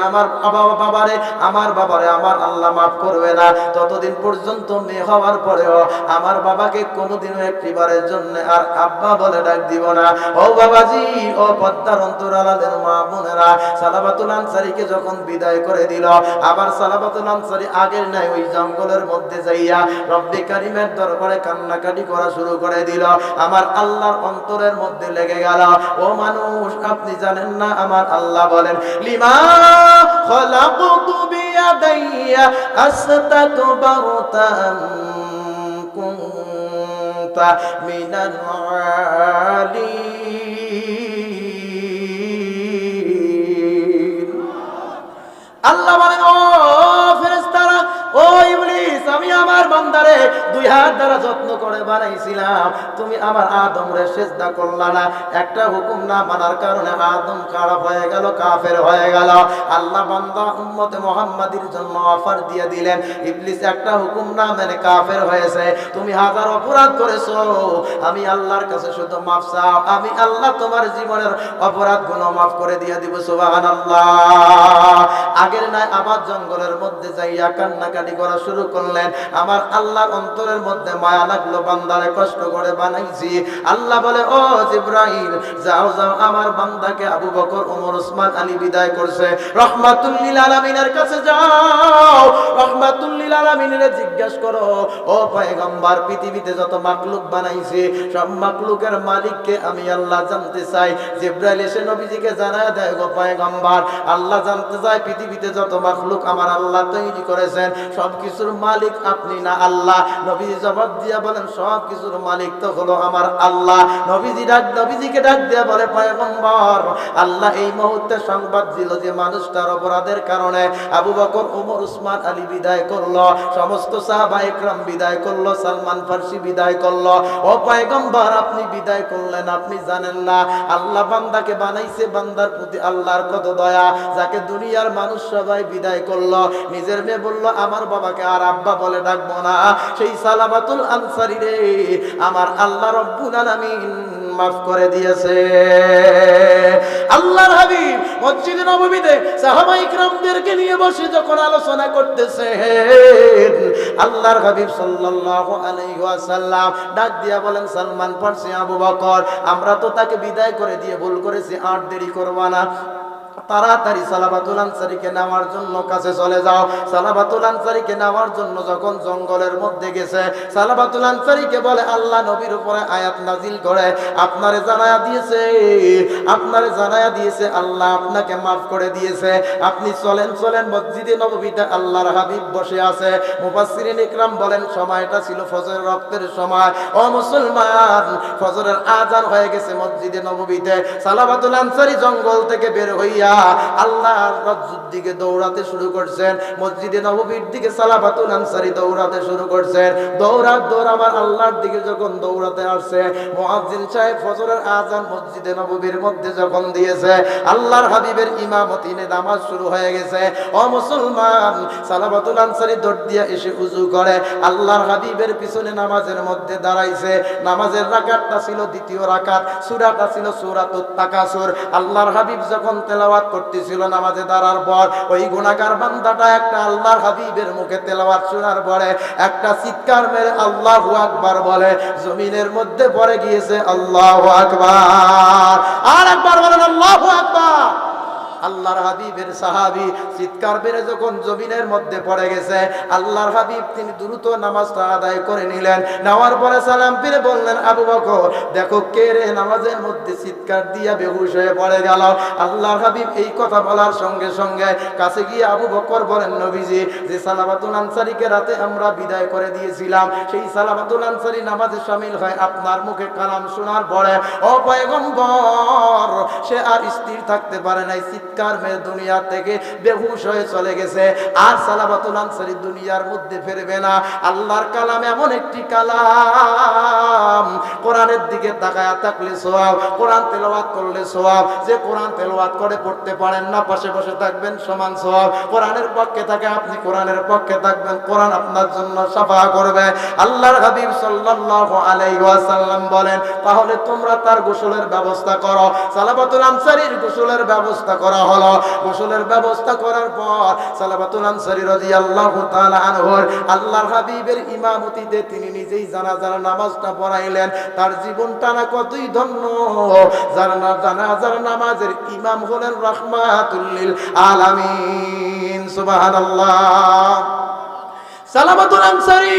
আমার বাবারে আমার আল্লাহ মাফ করবে না, ততদিন পর্যন্ত মেয়ে হওয়ার পরেও আমার বাবাকে কোনোদিনও একটিবারের জন্য আর আব্বা বলে ডাক দিব না। ও বাবাজি, ও পদ্মার অন্তরালাদের মা বোনেরা, সালাবাতুল আনসারীকে যখন বিদায় করে দিল, আবার সালাবাতুল আনসারী আগের নাই ওই জঙ্গলের মধ্যে যাইয়া রব্বে কারিমের দরবারে কান্নাকাটি করা শুরু করে দিল। আমার আল্লাহর অন্তরের মধ্যে লেগে গেল, ও মানুষ আপনি জানেন না আমার আল্লাহ বলেন, লিমা খলাকতু বিয়াদাইয়া আস্তাকবারতা কুনতা মিনাল আলিন। আল্লাহ বলেন, ও ফেরেশতারা, ও ইবলিস, আমি আমার বান্দারে দুই হাত দ্বারা যত্ন করে বানাইছিলাম, তুমি আমার আদমরে সিজদা করলা না। একটা হুকুম না মানার কারণে আদম খারাপ হয়ে গেল, কাফের হয়ে গেল। আল্লাহ বান্দা উম্মতে মুহাম্মাদির জন্য অফার দিয়ে দিলেন, ইবলিস একটা হুকুম না মেনে কাফের হয়েছে, তুমি হাজার অপরাধ করেছো, আমি আল্লাহর কাছে শুধু মাফ চাও, আমি আল্লাহ তোমার জীবনের অপরাধগুলো মাফ করে দিয়ে দিব। সুবহানাল্লাহ। আগের নাই আবার জঙ্গলের মধ্যে যাইয়া কান্নাকাটি করা শুরু করলেন। আমার আল্লাহর অন্তরের মধ্যে মায়া লাগলো, বান্দারে কষ্ট করে বানাইছি। আল্লাহ বলে, ও জিবরাইল, যাও যাও, আমার বান্দাকে আবু বকর, ওমর, ওসমান, আলী বিদায় করছে, রহমাতুল লিল আলামিনের কাছে যাও, রহমাতুল লিল আলামিনের জিজ্ঞেস করো, ও পয়গম্বর, পৃথিবীতে যত মাখলুক বানাইছি সব মাখলুকের মালিককে আমি আল্লাহ জানতে চাই। জিবরাইল এসে নবীজিকে জানায় দেয়, গো পয়গম্বর, আল্লাহ জানতে চায় পৃথিবীতে যত মাখলুক আমার আল্লাহ তৈরি করেছেন সব কিছুর মালিক আপনি না আল্লাহ? নবীজি জবাব দিয়া বলেন, সব কিছুর মালিক তো হলো আমার আল্লাহ। নবীজিকে ডাক দিয়া বলে, পয়গম্বর, আল্লাহ এই মুহূর্তে সংবাদ দিল যে মানুষটার অপরাধের কারণে আবু বকর, ওমর, উসমান, আলী বিদায় করলো, সমস্ত সাহাবা ইকরাম বিদায় করলো, সালমান ফারসি বিদায় করলো। ও পয়গম্বর, আপনি বিদায় করলেন, আপনি জানেন না আল্লাহ বান্দাকে বানাইছে, বান্দার প্রতি আল্লাহর কত দয়া, যাকে দুনিয়ার মানুষ সবাই বিদায় করলো, নিজের মেয়ে বললো আমার বাবাকে আর আব্বা বলে ডাকবো না, সেই সালামাতুল আনসারী রে আমার আল্লাহ রব্বুল আলামিন মাফ করে দিয়েছে। আল্লাহর হাবিব মসজিদে নববীতে সাহাবায়ে ইকরামদেরকে নিয়ে বসে যখন আলোচনা করতেছে, আল্লাহর হাবিব সাল্লাল্লাহু আলাইহি ওয়াসাল্লাম ডাক দিয়া বলেন, সালমান ফারসি, আবু বকর, আমরা তো তাকে বিদায় করে দিয়ে ভুল করেছি, আর দেরি করব না, তাড়াতাড়ি সালাবাতুল আনসারীকে নেওয়ার জন্য কাছে চলে যাও। সালাবাতুল আনসারীকে নেওয়ার জন্য যখন জঙ্গলের মধ্যে গেছে, সালাবাতুল আনসারীকে বলে, আল্লাহ নবীর উপরে আয়াত নাজিল করে আপনারে জানায়া দিয়েছে আল্লাহ আপনাকে মাফ করে দিয়েছে, আপনি চলেন চলেন মসজিদে নববীতে আল্লাহর হাবিব বসে আছে। মুফাসসিরিন ইকরাম বলেন, সময়টা ছিল ফজরের রক্তের সময়। ও মুসলমান, ফজরের আযান হয়ে গেছে মসজিদে নববীতে। সালাবাতুল আনসারী জঙ্গল থেকে বের হইয়া আল্লাহর রজ্জুর দিকে দৌড়াতে শুরু করছেন, মসজিদে নববীর দিকে সালাবাতুল আনসারী দৌড়াতে শুরু করছেন। দৌড় আমার আল্লাহর দিকে যখন দৌড়াতে আসছে, মুয়াজ্জিন সাহেব ফজরের আযান মসজিদে নববীর মধ্যে যখন দিয়েছে, আল্লাহর হাবিবের ইমামতিনে নামাজ শুরু হয়ে গেছে। ও মুসলমান, সালাবাতুল আনসারী দৌড় দিয়া এসে উযু করে আল্লাহর হাবিবের পিছনে নামাজের মধ্যে দাঁড়াইছে। নামাজের রাকাতটা ছিল দ্বিতীয় রাকাত, সূরাটা ছিল সূরাতুত তাকাসুর। আল্লাহর হাবিব যখন তেলাওয়াত করতেছিল নামাজে দাঁড়ার পর, ওই গুনাহগার বান্দাটা একটা আল্লাহর হাবিবের মুখে তেলাওয়াত শোনার পরে একটা চিৎকার মেরে আল্লাহু আকবার বলে, জমিনের মধ্যে পড়ে গিয়েছে আল্লাহু আকবার। আর একবার বলেন আল্লাহু আকবার। আল্লাহর হাবিবের সাহাবী চিৎকার বেড়ে যখন জমিনের মধ্যে পড়ে গেছে, আল্লাহর হাবিব তিনি দ্রুত নামাজটা আদায় করে নিলেন। নেওয়ার পরে সালাম ফিরে বললেন, আবু বকর, দেখো কে রে নামাজের মধ্যে চিৎকার দিয়া বেহুশ হয়ে পড়ে গেল। আল্লাহর হাবিব এই কথা বলার সঙ্গে সঙ্গে কাছে গিয়ে আবু বকর বলেন, নবীজি, যে সালাবাতুল আনসারীকে রাতে আমরা বিদায় করে দিয়েছিলাম, সেই সালাবাতুল আনসারী নামাজে শামিল হয় আপনার মুখে কালাম শোনার পরে। ও পয়গম্বর, সে আর স্থির থাকতে পারে নাই, চিৎকার মেরে দুনিয়া থেকে বেহুশ হয়ে চলে গেছে। আর সালাবাতুল আনসারী দুনিয়ার মধ্যে ফিরবে না। আল্লাহর কালাম এমন একটি কালাম, কোরআনের দিকে তাকায়া থাকলে সওয়াব, কোরআন তেলাওয়াত করলে সওয়াব। যে কোরআন তেলাওয়াত করে পড়তে পারেন না, পাশে বসে থাকবেন, সমান সওয়াব। কোরআনের পক্ষে থাকে আপনি কোরআনের পক্ষে থাকবেন, কোরআন আপনার জন্য শাফা করবে। আল্লাহর হাবিব সাল্লাল্লাহু আলাইহি ওয়াসাল্লাম বলেন, তাহলে তোমরা তার গোসলের ব্যবস্থা করো। সালাবাতুল আনসারীর গোসলের ব্যবস্থা করা হলো। গোসলের ব্যবস্থা করার পর সালাবাতুল আনসারী রাদিয়াল্লাহু তাআলা আনহু আল্লাহর হাবিবের ইমামতিতে তিনি নিজেই জানাজার নামাজটা পড়াইলেন। তার জীবনটা না কতই ধন্য। জানাজার নামাজের ইমাম হলেন রাহমাতুল লিল আলামিন। সুবহানাল্লাহ। সালাবাতুল আনসারী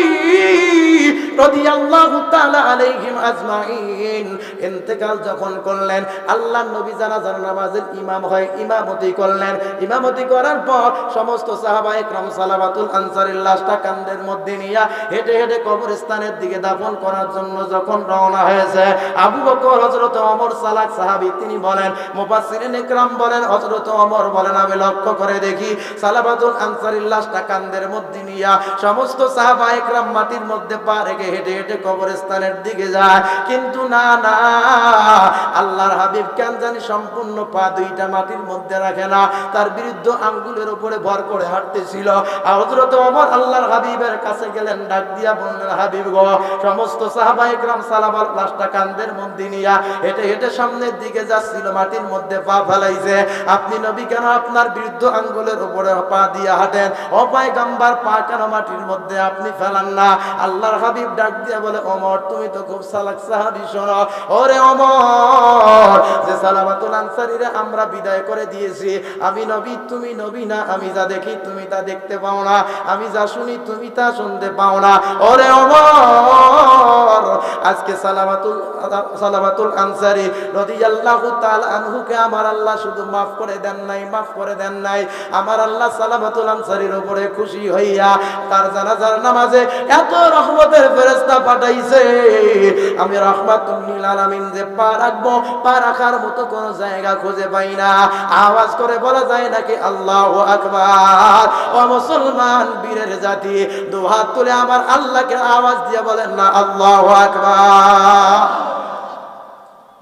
রাদিয়াল্লাহু তাআলা আলাইহিম আজমাইন ইন্তেকাল যখন করলেন, আল্লাহর নবী জানাজার নামাজের ইমাম হয় ইমামতি করলেন। ইমামতি করার পর সমস্ত সাহাবায়ে কেরাম সালাবাতুল আনসারীর লাশটা কাঁধের মধ্যে নিয়ে হেঁটে হেঁটে কবরস্থানের দিকে দাফন করার জন্য যখন রওনা হয়েছে, আবু বকর হযরত ওমর সালাক সাহাবী তিনি বলেন, মুফাসসিরিনে কেরাম বলেন, হযরত ওমর বলেন আমি লক্ষ্য করে দেখি সালাবাতুল আনসারীর লাশটা কাঁধের মধ্যে নিয়ে সমস্ত সাহাবায়ে কেরাম মাটির মধ্যে পা রেখে হেঁটে হেঁটে কবরস্থানের দিকে যায়। কিন্তু না না, আল্লাহর হাবিব কেন জানি সম্পূর্ণ পা দুইটা মাটির মধ্যে রাখে না, তার বিরুদ্ধ আঙ্গুলের উপরে ভর করে হাঁটতেছিল। হযরত ওমর আল্লাহর হাবিবের কাছে গেলেন, ডাক দিয়া বললেন, হাবিব গো, সমস্ত সাহাবায়ে কেরাম সালাবার লাশটা কাঁধের মধ্যে নিয়ে হেঁটে হেঁটে সামনের দিকে যাচ্ছিল, মাটির মধ্যে পা ফেলাইছে, আপনি নবী কেন আপনার বিরুদ্ধ আঙ্গুলের উপরে পা দিয়ে হাঁটেন? ও পয়গম্বর, পা কেন মাটির মধ্যে আপনি ফেলান না? আল্লাহর হাবিব ডাক দিয়া বলে, ওমর তুমি তো খুব চালাক সাহাবী, শোনো ওরে ওমর, যে সালাবাতুল আনসারীরে আমরা বিদায় করে দিয়েছি, আমি নবী তুমি নবী না, আমি যা দেখি তুমি তা দেখতে পাও না, আমি যা শুনি তুমি তা শুনতে পাও না। ওরে ওমর, আজকে সালাবাতুল আনসারী রাদিয়াল্লাহু তাআলা আনহুকে আমার আল্লাহ শুধু মাফ করে দেন নাই, মাফ করে দেন নাই, আমার আল্লাহ সালাবাতুল আনসারীর উপরে খুশি হইয়া তার জানাজার নামাজে এত রহমতের ফেরেশতা পাঠাইছে, আমি রাহমাতুল লিল আলামিন যে পা রাখবো, পা রাখার মতো কোন জায়গা খুঁজে পাই না। আওয়াজ করে বলা যায় নাকি আল্লাহু আকবার? ও মুসলমান বীরের জাতি, দু হাত তুলে আমার আল্লাহকে আওয়াজ দিয়ে বলেন না আল্লাহু আকবার।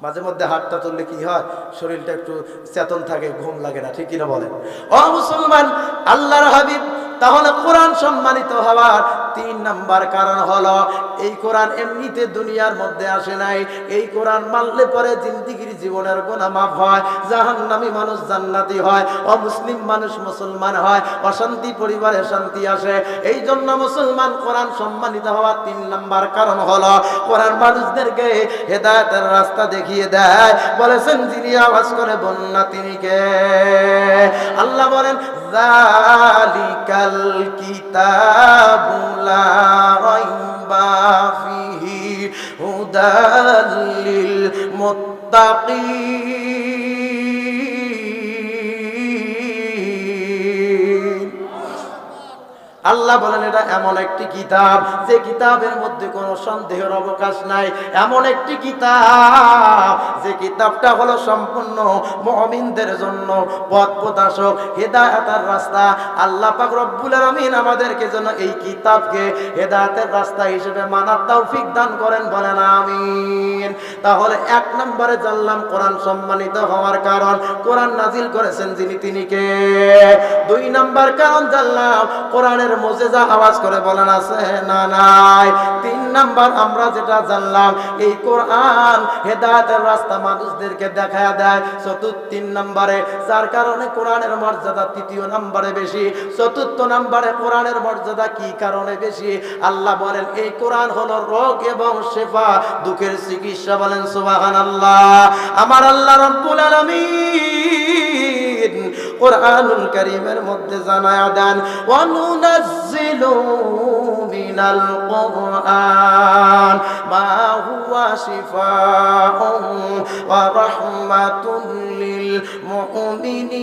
মাঝে মধ্যে হাতটা তুললে কি হয়, শরীরটা একটু চেতন থাকে, ঘুম লাগে না, ঠিক কিনা বলেন? ও মুসলমান, আল্লাহর হাবিব তাহলে কোরআন সম্মানিত হওয়ার 3 নাম্বার কারণ হলো, এই কোরআন এমনিতে দুনিয়ার মধ্যে আসে নাই, এই কোরআন মানলে পরে জিন্দেগির জীবনের গুনাহ মাফ হয়, জাহান্নামী মানুষ জান্নাতি হয়, অমুসলিম মানুষ মুসলমান হয়, অশান্তি পরিবারে শান্তি আসে। এই জন্য মুসলমান কোরআন সম্মানিত হওয়ার 3 নাম্বার কারণ হলো, কোরআন মানুষদেরকে হেদায়েতের রাস্তা দেখিয়ে দেয়। বলেছেন যিনি আওয়াজ করে বন্যা তিনি কে? আল্লাহ বলেন, যালিকাল কিতাবু লা রাইবা ফিহি হুদাল লিল মুত্তাকিন। আল্লাহ বলেন এটা এমন একটি কিতাব যে কিতাবের মধ্যে কোনো সন্দেহের অবকাশ নাই, এমন একটি কিতাব যে কিতাবটা হলো সম্পূর্ণ মুমিনদের জন্য পথ প্রদর্শক, হেদায়েতের রাস্তা। আল্লাহ পাক রব্বুল আলামিন আমাদেরকে যেন এই কিতাবকে হেদায়েতের রাস্তা হিসেবে মানার তৌফিক দান করেন, বলেন আমিন। তাহলে 1 নম্বরে জানলাম কোরআন সম্মানিত হওয়ার কারণ, কোরআন নাজিল করেছেন যিনি তিনি কে। 2 নম্বর কারণ জানলাম কোরআনের মুজিজা, আওয়াজ করে বলেন আছে না নাই? 3 নাম্বার আমরা যেটা জানলাম, এই কোরআন হেদায়েতের রাস্তা মানুষদেরকে দেখায় দেয়। 3 নম্বরে যার কারণে কোরআনের মর্যাদা 3 নম্বরে বেশি। 4 নম্বরে কোরআনের মর্যাদা কি কারণে বেশি? আল্লাহ বলেন এই কোরআন হলো রোগ এবং শিফা, দুঃখের চিকিৎসা। বলেন সুবহানাল্লাহ। আমার আল্লাহ রাব্বুল আলামিন কোরআনুল কারীমের মধ্যে জানায়া দেন, ওয়া নুনাজ্জিলু মিনাল কুরআন মা হুয়া শিফাউন ওয়া রাহমাতুল লিল মুমিনিন।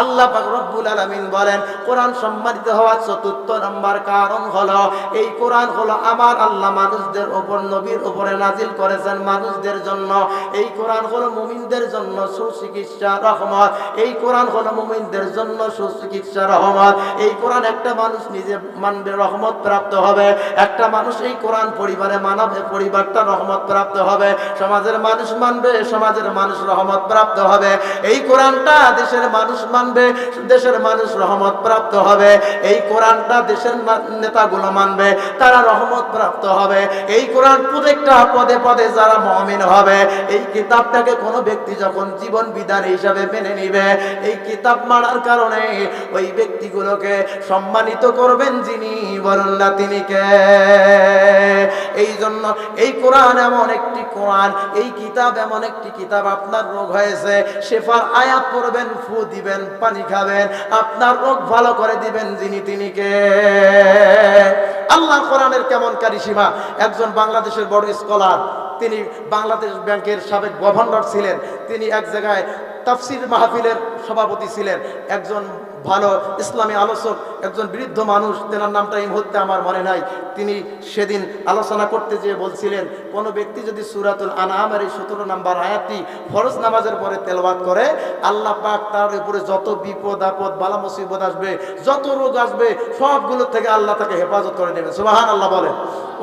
আল্লাহ পাক রব্বুল আলামিন বলেন কোরআন সম্মানিত হওয়ার 4 নম্বর কারণ হলো, এই কোরআন হলো আমার আল্লাহ মানুষদের উপর, নবীর উপরে নাজিল করেছেন মানুষদের জন্য। এই কোরআন হলো মুমিনদের জন্য সুচিকিৎসা, রহমত। এই কোরআন হলো মুমিনদের জন্য সুচিকিৎসা, রহমত। এই কোরআন একটা মানুষ নিজে মানবে, রহমত প্রাপ্ত হবে। একটা মানুষ এই কোরআন পরিবারে মানবে, পরিবারটা রহমত প্রাপ্ত হবে। সমাজের মানুষ মানবে, সমাজের মানুষ রহমত প্রাপ্ত হবে। এই কোরআনটা দেশের মানুষ মানবে, দেশের মানুষ রহমত প্রাপ্ত হবে। এই কোরআনটা দেশের নেতাগুলো মানবে, তারা রহমত প্রাপ্ত হবে। এই কোরআন প্রত্যেকটা পদে পদে যারা মুমিন হবে, এই কিতাবটাকে কোনো ব্যক্তি যখন জীবন বিধান হিসাবে মেনে নিবে, এই কিতাব মানার কারণে ওই ব্যক্তিগুলোকে সম্মানিত করবেন যিনি, বলেন না তিনি কে? এই জন্য এই কোরআন এমন একটি কোরআন, এই কিতাব এমন একটি কিতাব, আপনার রোগ হয়েছে, শেফার আয়াত পড়বেন, ফু দিবেন, পানি খাবেন, আপনার রোগ ভালো করে দিবেন যিনি তিনি কে? আল্লাহ কোরআনের কেমন কারিশমা। একজন বাংলাদেশের বড় স্কলার, তিনি বাংলাদেশ ব্যাংকের সাবেক গভর্নর ছিলেন, তিনি এক জায়গায় তাফসির মাহফিলের সভাপতি ছিলেন। একজন ভালো ইসলামী আলোচক, একজন বৃদ্ধ মানুষ, তেনার নামটা এই মুহূর্তে আমার মনে নাই, তিনি সেদিন আলোচনা করতে যেয়ে বলছিলেন, কোনো ব্যক্তি যদি সূরাতুল আনআমের এই 17 নম্বর আয়াতটি ফরজ নামাজের পরে তেলাওয়াত করে, আল্লাহ পাক তার উপরে যত বিপদ আপদ বালা মুসিবত আসবে, যত রোগ আসবে, সবগুলো থেকে আল্লাহ তাকে হেফাজত করে নেবেন। সুবহানাল্লাহ বলেন।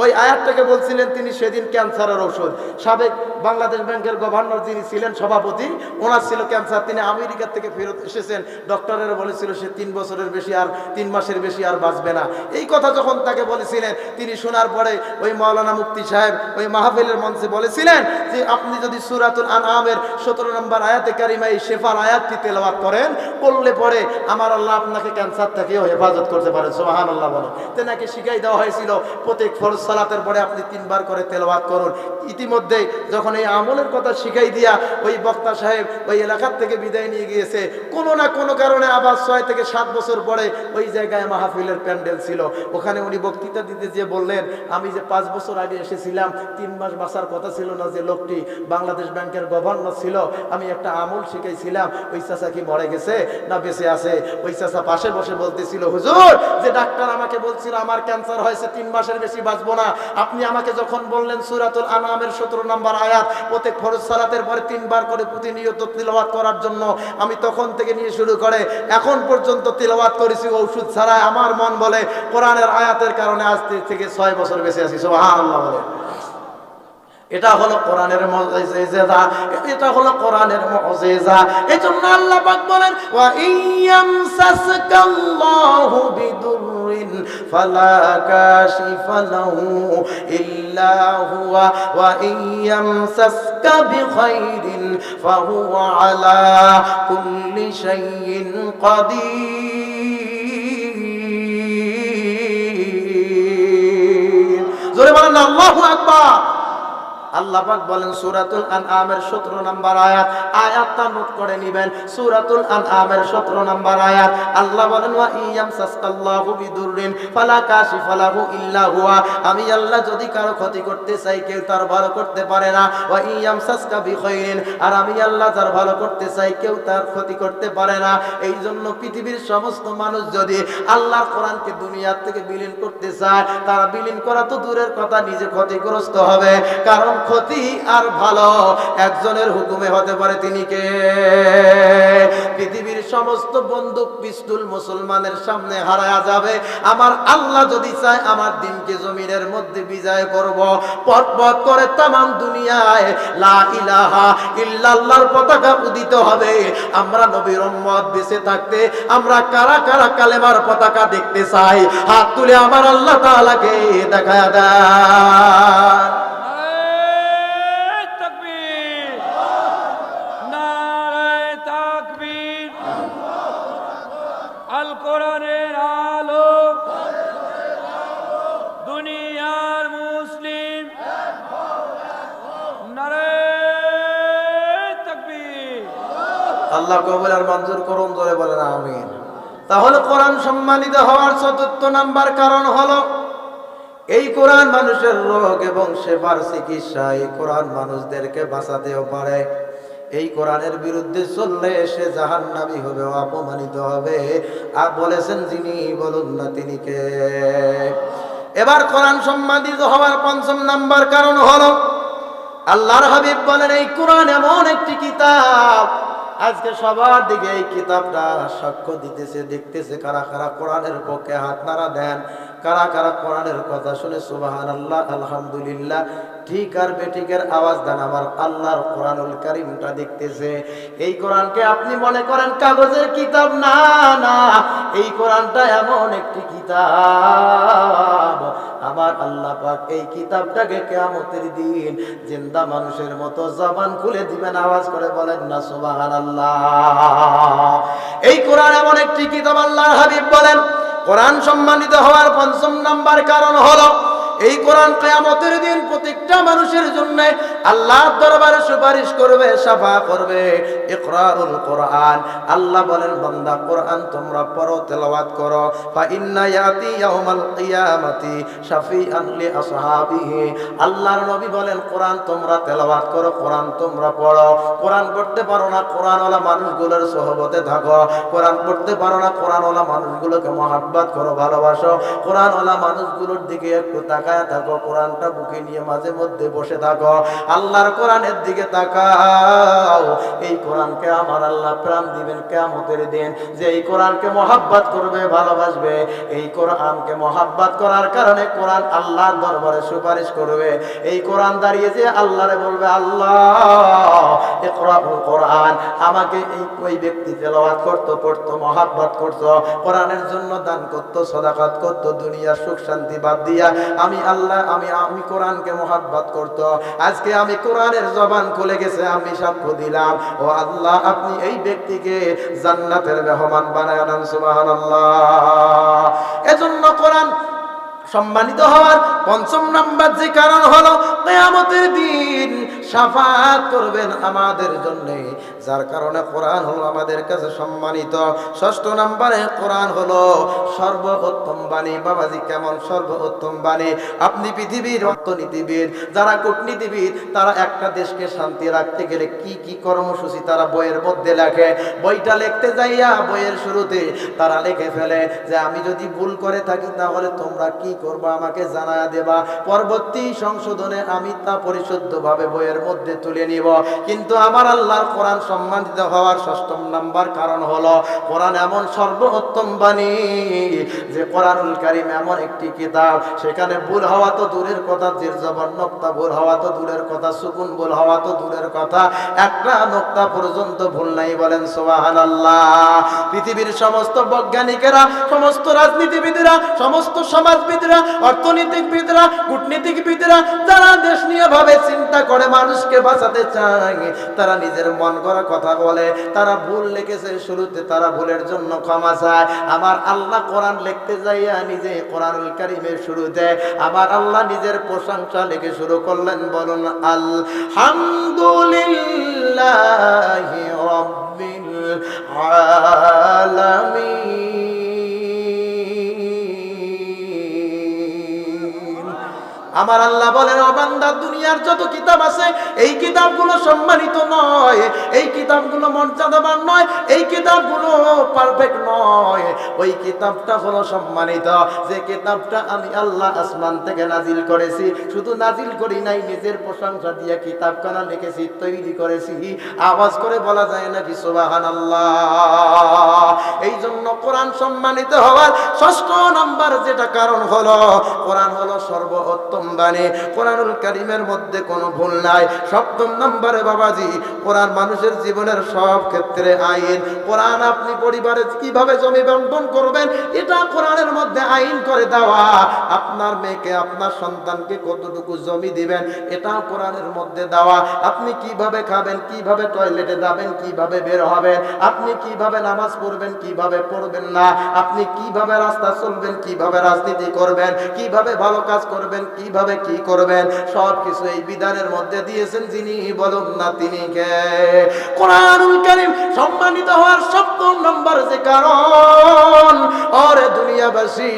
ওই আয়াতটাকে বলছিলেন তিনি সেদিন ক্যান্সারের ঔষধ। সাবেক বাংলাদেশ ব্যাংকের গভর্নর যিনি ছিলেন সভাপতি, ওনার ছিল ক্যান্সার। তিনি আমেরিকা থেকে ফেরত এসেছেন, ডক্টরেরা বলেছিল সে 3 বছরের বেশি আর 3 মাসের বেশি আর বাঁচবে না। এই কথা যখন তাকে বলেছিলেন, তিনি শোনার পরে ওই মাওলানা মুফতি সাহেব ওই মাহফিলের মঞ্চে বলেছিলেন যে আপনি যদি সূরাতুল আনআমের 17 নম্বর আয়াতে কারিমা এই শেফার আয়াতটি তেলাওয়াত করেন, করলে পরে আমার আল্লাহ আপনাকে ক্যান্সার থেকেও হেফাজত করতে পারেন। সুবহানাল্লাহ বলেন। তেনাকে শিখাই দেওয়া হয়েছিল প্রত্যেক ফরজ সালাতের পরে আপনি 3 বার করে তেলাওয়াত করুন। ইতিমধ্যে যখন এই আমলের কথা শিখাই দিয়া ওই বক্তা সাহেব ওই এলাকার থেকে বিদায় নিয়ে গিয়েছে, কোনো না কোনো কারণে আবার 6 থেকে 7 বছর পরে ওই জায়গায় মাহফিলের প্যান্ডেল ছিল, ওখানে উনি বক্তৃতা দিতে যেয়ে বললেন, আমি যে 5 বছর আগে এসেছিলাম, 3 মাস বাঁচার কথা ছিল না, যে লোকটি বাংলাদেশ ব্যাংকের গভর্নর ছিল, আমি একটা আমল শিখাইছিলাম, ওই চাচা কি মরে গেছে না বেঁচে আছে? ওই চাচা পাশে বসে বলতেছিল, হুজুর, যে ডাক্তার আমাকে বলছিল আমার ক্যান্সার হয়েছে, 3 মাসের বেশি বাঁচবো না, আপনি আমাকে যখন বললেন সূরাতুল আনআমের 17 নম্বর আয়াত প্রত্যেক ফরজ সালাতের পরে 3 বার করে প্রতিনিয়ত তিলাওয়াত করার জন্য, আমি তখন থেকে নিয়ে শুরু করে এখন পর্যন্ত তিলাওয়াত করেছি ওষুধ ছাড়াই। আমার মন বলে কোরআনের আয়াতের কারণে আজ থেকে 6 বছর বেঁচে আছি। সুবহানাল্লাহ বলে। এটা হলো কোরআনের মুজিজা, এটা হলো কোরআনের মুজিজা। এজন্য আল্লাহ পাক বলেন, ওয়া ইয়ামসাসকাল্লাহু বিদুররিন ফালা কাশিফা লাহু ইল্লা হুয়া ওয়া ইয়ামসাসকা বিখাইরিন ফাহুয়া আলা কুল্লি শাইইন কাদির। জোরে বলেন আল্লাহু আকবার। আল্লাহ পাক বলেন সূরাতুল আনআমের 17 নম্বর আয়াত, আয়াতটা নোট করে নেবেন। সূরাতুল আনআমের 17 নম্বর আয়াত, আল্লাহ বলেন, ওয়া ইয়ামসাসকাল্লাহু বিদুররিন ফালা কাশিফা লাহু ইল্লা হুয়া। আমি আল্লাহ যদি কারো ক্ষতি করতে চাই, কেউ তার ভালো করতে পারে না। ওয়া ইয়ামসাসকা বিখাইরিন, আর আমি আল্লাহ যার ভালো করতে চাই, কেউ তার ক্ষতি করতে পারে না। এই জন্য পৃথিবীর সমস্ত মানুষ যদি আল্লাহর কোরআনকে দুনিয়ার থেকে বিলীন করতে চায়, তারা বিলীন করা তো দূরের কথা, নিজে ক্ষতিগ্রস্ত হবে। কারণ ক্ষতি আর ভালো একজনের হুকুমে হতে পারে, তিনি কে? পৃথিবীর সমস্ত বন্দুক পিস্তুল মুসলমানের সামনে হারায়া যাবে, আমার আল্লাহ যদি চায় আমার দিনকে জমিনের মধ্যে বিজয় করব। পথ করে তামাম দুনিয়ায় লা ইলাহা ইল্লাল্লাহর পতাকা উদিত হবে। আমরা নবীর উম্মত বেঁচে থাকতে আমরা কারা কারা কালেমার পতাকা দেখতে চাই? হাত তুলে আমার আল্লাহ তাআলাকে দেখায়া দেন। আল কোরআনের আলো দুনিয়ার মুসলিম, নারে তাকবীর। আল্লাহ কবুল আর মঞ্জুর করুন, জোরে বলেন আমিন। তাহলে কোরআন সম্মানিত হওয়ার ৪র্থ নাম্বার কারণ হলো এই কোরআন মানুষের রোগ এবং সেবার চিকিৎসা। এই কোরআন মানুষদেরকে বাঁচাতেও পারে। এই কোরআনের বিরুদ্ধে চললে সে জাহান্নামী হবে, অপমানিত হবে। আর বলেছেন যিনি, বলুন না তিনি কে? এবার কোরআন সম্মানিত হওয়ার ৫ম নাম্বার কারণ হলো আল্লাহর হাবিব বলেন, এই কোরআন এমন একটি কিতাব, আজকে সবার দিকে এই কিতাবটা সাক্ষ্য দিতেছে, দেখতেছে কারা কারা কোরআনের পক্ষে হাত নাড়া দেন, কারা কারা কোরআনের কথা শুনে সুবহানাল্লাহ আলহামদুলিল্লাহ ঠিক আর বেঠিকের আওয়াজ দেন। আমার আল্লাহর কোরআনুল কারীমটা দেখতেছে। এই কোরআনকে আপনি মনে করেন কাগজের কিতাব, না না, এই কোরআনটা এমন একটি কিতাব, আমার আল্লাহ পাক এই কিতাবটাকে কিয়ামতের দিন জিন্দা মানুষের মতো জবান খুলে দিবেন। আওয়াজ করে বলেন না সুবহানাল্লাহ। এই কোরআন এমন একটি কিতাব, আল্লাহর হাবিব বলেন কোরআন সম্মানিত হওয়ার ৫ম নাম্বার কারণ হলো এই কোরআন কিয়ামতের দিন প্রত্যেকটা মানুষের জন্য আল্লাহর দরবারে সুপারিশ করবে, শাফা করবে। ইকরাউল কোরআন, আল্লাহ বলেন বান্দা কোরআন তোমরা পড়ো, তেলাওয়াত করো। ফা ইন্না ইয়াতি ইয়াউমাল কিয়ামাতি শাফিআন লি আসহাবিহি, আল্লাহর নবী বলেন কোরআন তোমরা তেলাওয়াত করো, কোরআন তোমরা পড়ো। কোরআন পড়তে পারো না, কোরআনওয়ালা মানুষগুলোর সোহবতে থাকো। কোরআন পড়তে পারো না, কোরআনওয়ালা মানুষগুলোকে মহাব্বত করো, ভালোবাসো। কোরআনওয়ালা মানুষগুলোর দিকে একটু তাকায় থাকো, কোরআনটা বুকে নিয়ে মাঝে মধ্যে বসে থাকো, আল্লাহর কোরআনের দিকে তাকাও। এই কোরআনকে আমার আল্লাহ প্রাণ দিবেন কিয়ামতের দিন, যে এই কোরআনকে মহাব্বত করবে, ভালোবাসবে। এই কোরআনকে মহাব্বত করার কারণে কোরআন আল্লাহর দরবারে সুপারিশ করবে। এই কোরআন দাঁড়িয়ে যে আল্লাহরে বলবে, আল্লাহ ইকরাউল কোরআন, আমাকে ওই ব্যক্তি তেলাওয়াত করতো, পড়তো, মহাব্বত করতো, কোরআনের জন্য দান করতো, সাদাকাত করতো, দুনিয়ার সুখ শান্তি বাদ দিয়া আমি আল্লাহ আমি কোরআনকে মহাব্বত করতো। আজকে আমি কোরআনের জবান খুলে গেছে, আমি সাক্ষ্য দিলাম, ও আল্লাহ আপনি এই ব্যক্তিকে জান্নাতের মেহমান বানায় দেন। সুবহানাল্লাহ। এজন্য কোরআন সম্মানিত হওয়ার পঞ্চম নাম্বার যে কারণ হলো কিয়ামতের দিন শাফাআত করবেন আমাদের জন্য, যার কারণে কোরআন হলো আমাদের কাছে সম্মানিত। ষষ্ঠ নম্বরে কোরআন হলো সর্বোত্তম বাণী। বাবাজি কেমন সর্বোত্তম বাণী? আপনি পৃথিবীর অর্থনীতিবিদ, যারা কূটনীতিবিদ, তারা একটা দেশকে শান্তি রাখতে গেলে কি কি কর্মসূচি তারা বইয়ের মধ্যে লেখে। বইটা লিখতে যাইয়া বইয়ের শুরুতে তারা লিখে ফেলে যে আমি যদি ভুল করে থাকি তাহলে তোমরা কি করবা আমাকে জানায়া দেবা, পরবর্তী সংশোধনে আমি তা পরিশুদ্ধভাবে বইয়ের মধ্যে তুলে নিব। কিন্তু আমার আল্লাহর কোরআন সম্মানিত হওয়ার ষষ্ঠম নাম্বার কারণ হলো কোরআন এমন সর্বোত্তম বাণী যে কোরআনুল কারীম এমন একটি কিতাব, সেখানে ভুল হওয়া তো দূরের কথা, জের জবর নোক্তা ভুল হওয়া তো দূরের কথা, সুকুন ভুল হওয়া তো দূরের কথা, একটা নোক্তা পর্যন্ত ভুল নাই। বলেন সুবহানাল্লাহ। পৃথিবীর সমস্ত বৈজ্ঞানিকেরা, সমস্ত রাজনীতিবিদরা, সমস্ত সমাজবিদরা, অর্থনীতিবিদরা, কূটনীতিবিদরা, যারা দেশ নিয়ে ভাবে, চিন্তা করে, মানুষকে বাঁচাতে চায়, তারা নিজের মন গড়া কথা বলে। তারা ভুল লিখেছে, শুরুতে তারা ভুলের জন্য ক্ষমা চায়। আমার আল্লাহ কোরআন লিখতে যাইয়া নিজে কোরআনুল কারীমের শুরুতে আমার আল্লাহ নিজের প্রশংসা লিখে শুরু করলেন। বলুন আলহামদুলিল্লাহি রাব্বিল আলামিন। আমার আল্লাহ বলেন, ও বান্দা, দুনিয়ার যত কিতাব আছে এই কিতাবগুলো সম্মানিত নয়, এই কিতাবগুলো মর্যাদাবান নয়, এই কিতাবগুলো পারফেক্ট নয়। ওই কিতাবটা হলো সম্মানিত, যে কিতাবটা আমি আল্লাহ আসমান থেকে নাজিল করেছি। শুধু নাজিল করি নাই, নিজের প্রশংসা দিয়ে কিতাবখানা লিখেছি, তৈরি করেছি। আওয়াজ করে বলা যায় নাকি সুবহানাল্লাহ? এই জন্য কোরআন সম্মানিত হওয়ার ষষ্ঠ নাম্বার যেটা কারণ হলো কোরআন হলো সর্বোত্তম বাণী। কোরআনুল কারীমের মধ্যে কোনো ভুল নাই। সপ্তম নম্বরে বাবাজি, কোরআন মানুষের জীবনের সব ক্ষেত্রে আইন। কোরআন আপনি পরিবারে কিভাবে জমি বন্টন করবেন, এটা কোরআনের মধ্যে আইন করে দেওয়া। আপনার মেয়েকে, আপনার সন্তানকে কতটুকু জমি দিবেন, এটাও কোরআনের মধ্যে দেওয়া। আপনি কিভাবে খাবেন, কিভাবে টয়লেটে যাবেন, কিভাবে বের হবেন, আপনি কিভাবে নামাজ পড়বেন, কিভাবে পড়বেন না, আপনি কিভাবে রাস্তা চলবেন, কিভাবে রাজনীতি করবেন, কিভাবে ভালো কাজ করবেন, কিভাবে কি করবেন, সব কিছু এই বিধানের মধ্যে দিয়েছেন যিনি, বলুন না তিনি কে? কোরআনুল কারীম সম্মানিত হওয়ার সপ্তম নম্বর যে কারণ, ওরে দুনিয়াবাসী,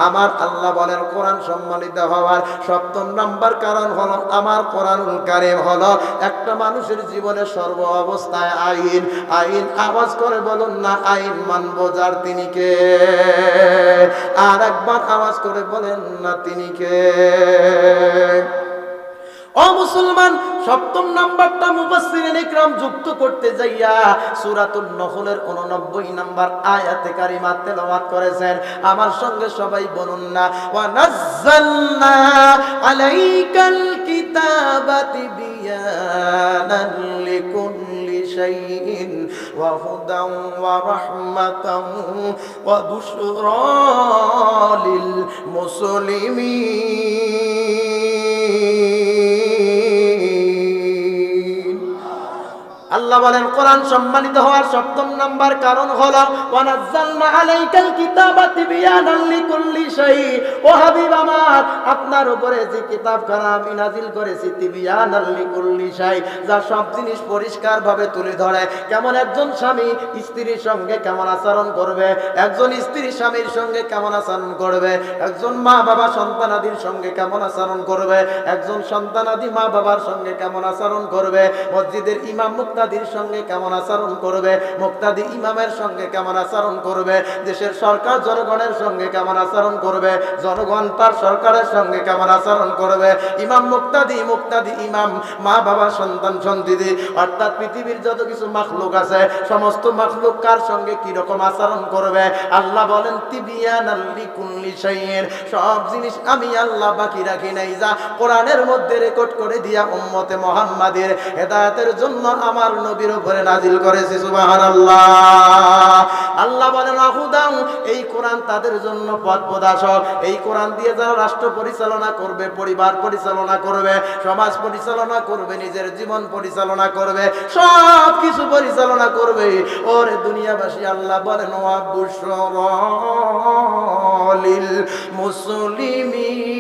আমার আল্লাহ বলেন কোরআন সম্মানিত হওয়ার সপ্তম নম্বর কারণ হলো আমার কোরআনুল কারীম হলো একটা মানুষের জীবনে সর্ব অবস্থায় আইন। আইন, আওয়াজ করে বলুন না আইন মানব যার, তিনি কে? আর একবার আওয়াজ করে বলেন না তিনি কে? ও মুসলমান, সপ্তম নাম্বারটা মুফাসসিরিন ইকরাম যুক্ত করতে যাইয়া সূরাতুন নহলের 89 নাম্বার আয়াতে কারিমা তেলাওয়াত করেছেন। আমার সঙ্গে সবাই বলুন না, ওয়া নাযালনা আলাইকাল কিতাবা তিবয়ানান লিকুল্লি শাইইন ওয়া হুদান ওয়া রাহমাতান ওয়া বুশরা লিল মুসলিমিন। আল্লাহ বলেন কোরআন সম্মানিত হওয়ার সপ্তম নাম্বার কারণ হলো ওয়ানাজ্জালনা আলাইকাল কিতাবা তিবয়ানাল লিকুল্লি শাই। ও হাবিব আমার, আপনার উপরে যে কিতাবখানা আমি নাজিল করেছি তিবয়ানাল লিকুল্লি শাই, যা সব জিনিস পরিষ্কারভাবে তুলে ধরে। কেমন একজন স্বামী স্ত্রীর সঙ্গে কেমন আচরণ করবে, একজন স্ত্রী স্বামীর সঙ্গে কেমন আচরণ করবে, একজন মা বাবা সন্তানাদির সঙ্গে কেমন আচরণ করবে, একজন সন্তানাদি মা বাবার সঙ্গে কেমন আচরণ করবে, মসজিদের ইমাম মুক্তাদির সঙ্গে কেমন আচরণ করবে, মুক্তাদি ইমামের সঙ্গে কেমন আচরণ করবে, দেশের সরকার জনগণের সঙ্গে কেমন আচরণ করবে, জনগণ তার সরকারের সঙ্গে কেমন আচরণ করবে, ইমাম মুক্তাদি, মুক্তাদি ইমাম, মা বাবা সন্তান সন্ততি, অর্থাৎ পৃথিবীর যত কিছু মাখলুক আছে সমস্ত মাখলুক কার সঙ্গে কি রকম আচরণ করবে। আল্লাহ বলেন তিবিয়ানাল লিকুল্লি শাইইন, সব জিনিস আমি আল্লাহ বাকি রাখি নাই, যা কোরআনের মধ্যে রেকর্ড করে দিয়া উম্মতে মুহাম্মাদের হেদায়েতের জন্য আমার নবীর উপরে নাজিল করেছি। সুবহানাল্লাহ। আল্লাহ বলেন আহুদাম, এই কোরআন তাদের জন্য পথ প্রদর্শক। এই কোরআন দিয়ে যারা রাষ্ট্র পরিচালনা করবে, পরিবার পরিচালনা করবে, সমাজ পরিচালনা করবে, নিজের জীবন পরিচালনা করবে, সব কিছু পরিচালনা করবে। ওরে দুনিয়াবাসী, আল্লাহ বলেন ওয়া বুশরা লিল মুসলিমিন।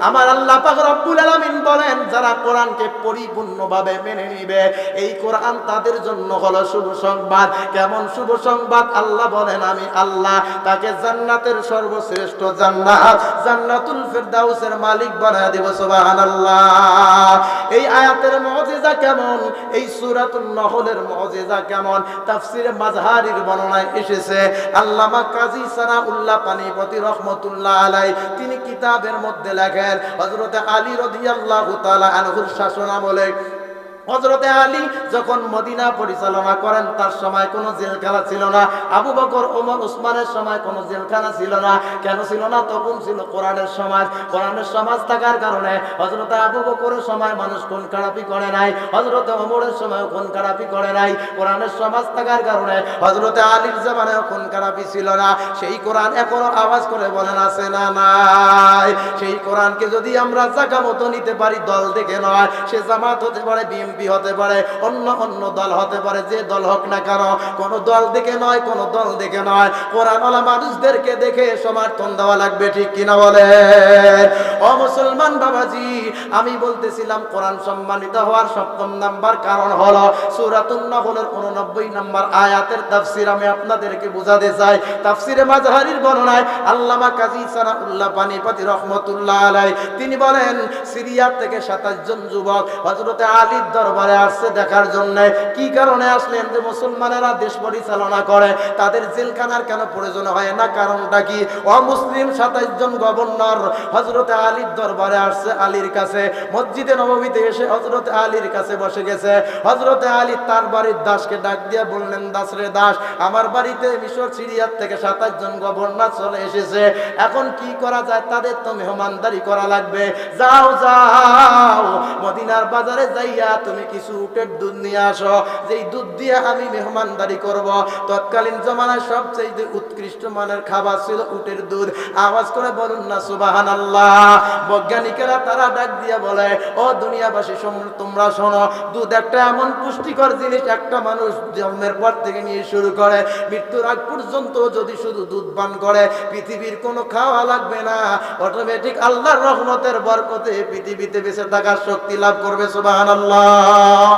আমার আল্লাহ পাক রব্বুল আলামিন বলেন যারা কোরআনকে পরিপূর্ণভাবে মেনে নিবে, এই কোরআন তাদের জন্য হলো শুভ সংবাদ। কেমন শুভ সংবাদ? আল্লাহ বলেন আমি আল্লাহ তাকে জান্নাতের সর্বশ্রেষ্ঠ জান্নাত, জান্নাতুল ফিরদাউসের মালিক বানায় দেব। সুবহানাল্লাহ। এই আয়াতের মুজিজা কেমন, এই সূরাতুন নহলের মুজিজা কেমন, তাফসিরে মাজহারির বর্ণনায় এসেছে। আল্লামা কাজী সানাউল্লাহ পানিপতি রহমাতুল্লাহ আলাইহি তিনি কিতাবের মধ্যে লেখেন হযরত আলী রাদিয়াল্লাহু তাআলা আনহুর শাসনামলে হযরতে আলী যখন মদিনা পরিচালনা করেন, তার সময় কোনো জেলখানা ছিল না। আবু বকর, ওমর, ওসমানের সময় কোনো জেলখানা ছিল না। কেন ছিল না? তখন ছিল কোরআনের সমাজ। কোরআনের সমাজ থাকার কারণে হযরতে আবু বকরের সময় মানুষ খুন খারাপি করে নাই, হযরতে ওমরের সময় খুন খারাপি করে নাই। কোরআনের সমাজ থাকার কারণে হযরতে আলীর জামানায় খুন খারাপি ছিল না। সেই কোরআন এখনো আওয়াজ করে বলেন আছে না নাই? সেই কোরআনকে যদি আমরা জায়গা মতো নিতে পারি, দল দেখে নয়, সে জামাত হতে পারে, বিএমপি হতে পারে, অন্য অন্য দল হতে পারে, যে দল হোক না কেন, কোন দল দেখে নয়, কোন দল দেখে নয়, কোরআনওয়ালা মানুষদেরকে দেখে সমর্থন দেওয়া লাগবে। ঠিক কিনা বলে? ও মুসলমান বাবাজি, আমি বলতেছিলাম কোরআন সম্মানিত হওয়ার সপ্তম নাম্বার কারণ হলো সূরাতুন নহলের 89 নাম্বার আয়াতের তাফসীর আমি আপনাদেরকে বোঝাতে চাই। তাফসীরে মাজহারির বর্ণনায় আল্লামা কাজী সানাউল্লাহ পানিপতি রহমাতুল্লাহ আলাইহি তিনি বলেন সিরিয়া থেকে 27 জন যুবক হযরতে আলীর দরবারে আসছে দেখার জন্য। কি কারণে আসলেন? যে মুসলমানেরা দেশ পরিচালনা করে, তাদের জেলখানার কেন প্রয়োজন হয় না? কারণটা কি? অমুসলিম 27 জন গভর্নর হযরতে আলীর দরবারে আসছে, আলীর কাছে মসজিদে নববীতে এসে হযরতে আলীর কাছে বসে গেছে। হযরতে আলী তার বাড়ির দাসকে ডাক দিয়ে বললেন, দাস রে দাস, আমার বাড়িতে মিশর সিরিয়ার থেকে 27 জন গভর্নর চলে এসেছে, এখন কি করা যায়? তাদের তো মেহমানদারি করা লাগবে। যাও যাও মদিনার বাজারে যাইয়া তুমি কিছু উটের দুধ নিয়ে আসো, যেই দুধ দিয়ে আমি মেহমানদারি করব। তৎকালীন জমানায় সবচেয়ে উৎকৃষ্ট মানের খাবার ছিল উটের দুধ। আওয়াজ করে বলুন না সুবহানাল্লাহ। বৈজ্ঞানিকেরা তারা ডাক দিয়ে বলে, ও দুনিয়াবাসী তোমরা শোনো, দুধ একটা এমন পুষ্টিকর জিনিস, একটা মানুষ জন্মের পর থেকে নিয়ে শুরু করে মৃত্যুর আগ পর্যন্ত যদি শুধু দুধ পান করে, পৃথিবীর কোনো খাওয়া লাগবে না, অটোমেটিক আল্লাহর রহমতের বরকতে পৃথিবীতে বেঁচে থাকার শক্তি লাভ করবে। সুবহানাল্লাহ।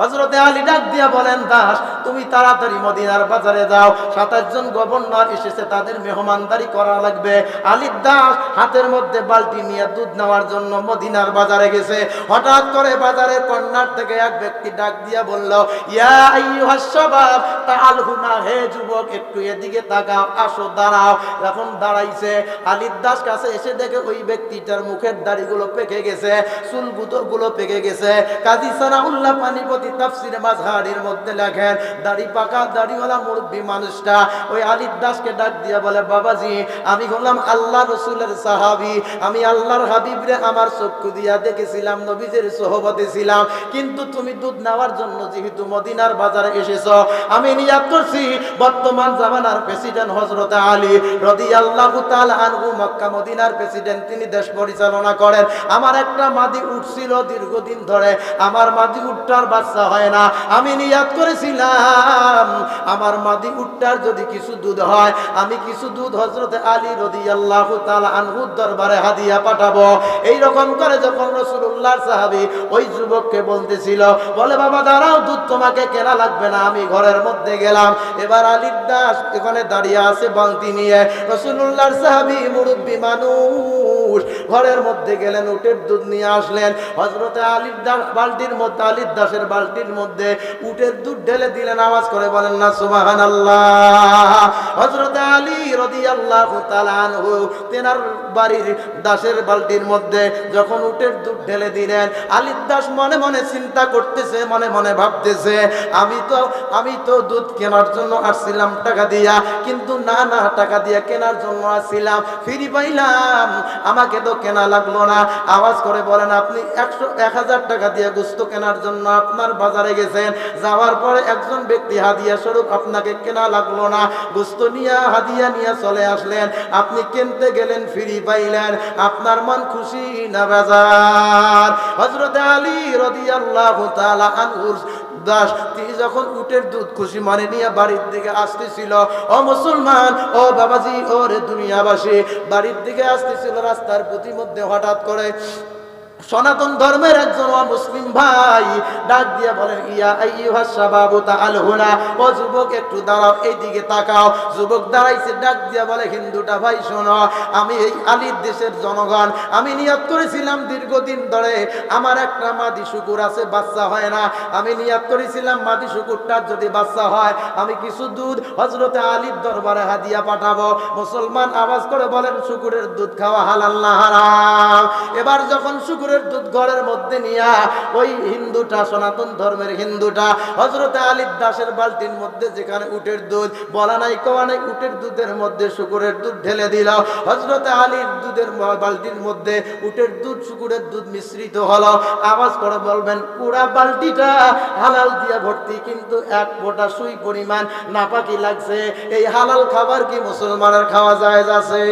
হযরতে আলী ডাক দিয়া বলেন, দাস তুমি তাড়াতাড়ি মদিনার বাজারে যাও, 27 জন গভর্নর এসেছে, তাদের মেহমানদারি করা লাগবে। আলীর দাস হাতের মধ্যে বালতি নিয়ে দুধ নেওয়ার জন্য মদিনার বাজারে গেছে। হঠাৎ করে বাজারের কর্নার থেকে এক ব্যক্তি ডাক দিয়া বলল, ইয়া আইয়ুহাস শাবাব তাআল হুনা, হে যুবক একটু এদিকে তাকাও, আসো দাঁড়াও। যখন দাঁড়াইছে, আলীর দাস কাছে এসে দেখে ওই ব্যক্তিটার মুখের দাড়িগুলো পেকে গেছে, চুল গুলো পেকে গেছে। কাজী সানাউল্লাহ পানিপতি পরবর্তী তাফসিরে মাযহারির মধ্যে লেখেন, দাড়ি পাকা দাড়িওয়ালা মুরব্বী মানুষটা ওই আলীর দাসকে ডাক দিয়া বলে, বাবাজি আমি হলাম আল্লাহ রসুলের সাহাবী, আমি আল্লাহর হাবিবরে আমার চক্ষু দিয়া দেখেছিলাম, নবীজির সোহবতে ছিলাম, কিন্তু তুমি দুধ নেওয়ার জন্য যেহেতু মদিনার বাজারে এসেছো, আমি নিয়াত করছি বর্তমান জামানার প্রেসিডেন্ট হযরত আলী রাদিয়াল্লাহু তাআলা আনহু, মক্কা মদিনার প্রেসিডেন্ট, তিনি দেশ পরিচালনা করেন। আমার একটা মাদি উট ছিল দীর্ঘদিন ধরে, আমার মাদি উটটার বাচ্চা হয় না, আমি নিয়াত করেছিলাম আমার মাদি উটটার যদি কিছু দুধ হয়, আমি কিছু দুধ হযরত আলী রাদিয়াল্লাহু তাআলা আনহুর দরবারে হাদিয়া পাঠাবো। এই রকম করে যখন রাসূলুল্লাহর সাহাবী ওই যুবককে বলতেছিল, বলে বাবা দাঁড়াও, দুধ তোমাকে কেনা লাগবে না। আমি ঘরের মধ্যে গেলাম, এবার আলীর দাস এখানে দাঁড়িয়ে আছে বালতি নিয়ে, রাসূলুল্লাহর সাহাবী মুরব্বী মানুষ ঘরের মধ্যে গেলেন, উটের দুধ নিয়ে আসলেন, হযরত আলীর দাস বালতির মধ্যে, আলীর দাসের বালতির মধ্যে উটের দুধ ঢেলে দিলেন। আওয়াজ করে বলেন না সুবহানাল্লাহ। হযরত আলী রাদিয়াল্লাহু তাআলা আনহু তেনার বাড়ির দাসের বালতির মধ্যে যখন উটের দুধ ঢেলে দিলেন, আলীর দাস মনে মনে চিন্তা করতেছে, মনে মনে ভাবতেছে, আমি তো দুধ কেনার জন্য আসছিলাম টাকা দিয়া, কিন্তু না না টাকা দিয়া কেনার জন্য আসছিলাম, ফ্রি পাইলাম, আমাকে তো কেনা লাগলো না। আওয়াজ করে বলেন, আপনি 1,000 টাকা দিয়ে গোশত কেনার জন্য আপনার বাজারে গেছেন, যাওয়ার পরে একজন ব্যক্তি হাদিয়া স্বরূপ আপনাকে কেনা লাগলো না, গোশত নিয়ে হাদিয়া নিয়ে চলে আসলেন, আপনি কিনতে গেলেন ফ্রি পাইলেন, আপনার মন খুশি না বেজার? হযরত আলী রাদিয়াল্লাহু তাআলা আনহু দাস তিনি যখন উটের দুধ খুশি মানে নিয়ে বাড়ির দিকে আসতেছিল, ও মুসলমান, ও বাবাজি, ও রে দুনিয়াবাসী, বাড়ির দিকে আসতেছিল, রাস্তার প্রতি মধ্যে হঠাৎ করে সনাতন ধর্মের একজন মুসলিম ভাই ডাক দিয়ে বলেন, ইয়া আইয়ুহাস শাবাবু তাআলু হুনা, ও যুবক একটু দাঁড়াও, এইদিকে তাকাও। যুবক দাঁড়াইছে, ডাক দিয়ে বলে, হিন্দুটা ভাই শোনো, আমি এই আলীর দেশের জনগণ, আমি নিয়ত করেছিলাম দীর্ঘদিন ধরে আমার একটা মাদি শুকুর আছে, বাচ্চা হয় না, আমি নিয়ত করেছিলাম মাদি শুকুরটার যদি বাচ্চা হয় আমি কিছু দুধ হযরত আলীর দরবারে হাদিয়া পাঠাবো। মুসলমান আওয়াজ করে বলেন, শুকুরের দুধ খাওয়া হালাল না হারাম? এবার যখন শুকুরের দুধ ঘরের মধ্যে নিয়া ওই হিন্দুটা, সনাতন ধর্মের হিন্দুটা, হযরত আলীর দাসের বালতির মধ্যে যেখানে উটের দুধ, বলা নাই কওয়া নাই, উটের দুধের মধ্যে শুকুরের দুধ ঢেলে দিল। হযরত আলীর দুধের বালতির মধ্যে উটের দুধ শুকুরের দুধ মিশ্রিত হলো। আওয়াজ করে বলবেন, পুরা বালতিটা হালাল দিয়া ভর্তি, কিন্তু এক ফোঁটা সুই পরিমাণ নাপাকি লাগছে। এই হালাল খাবার কি মুসলমানের খাওয়া জায়েজ আছে?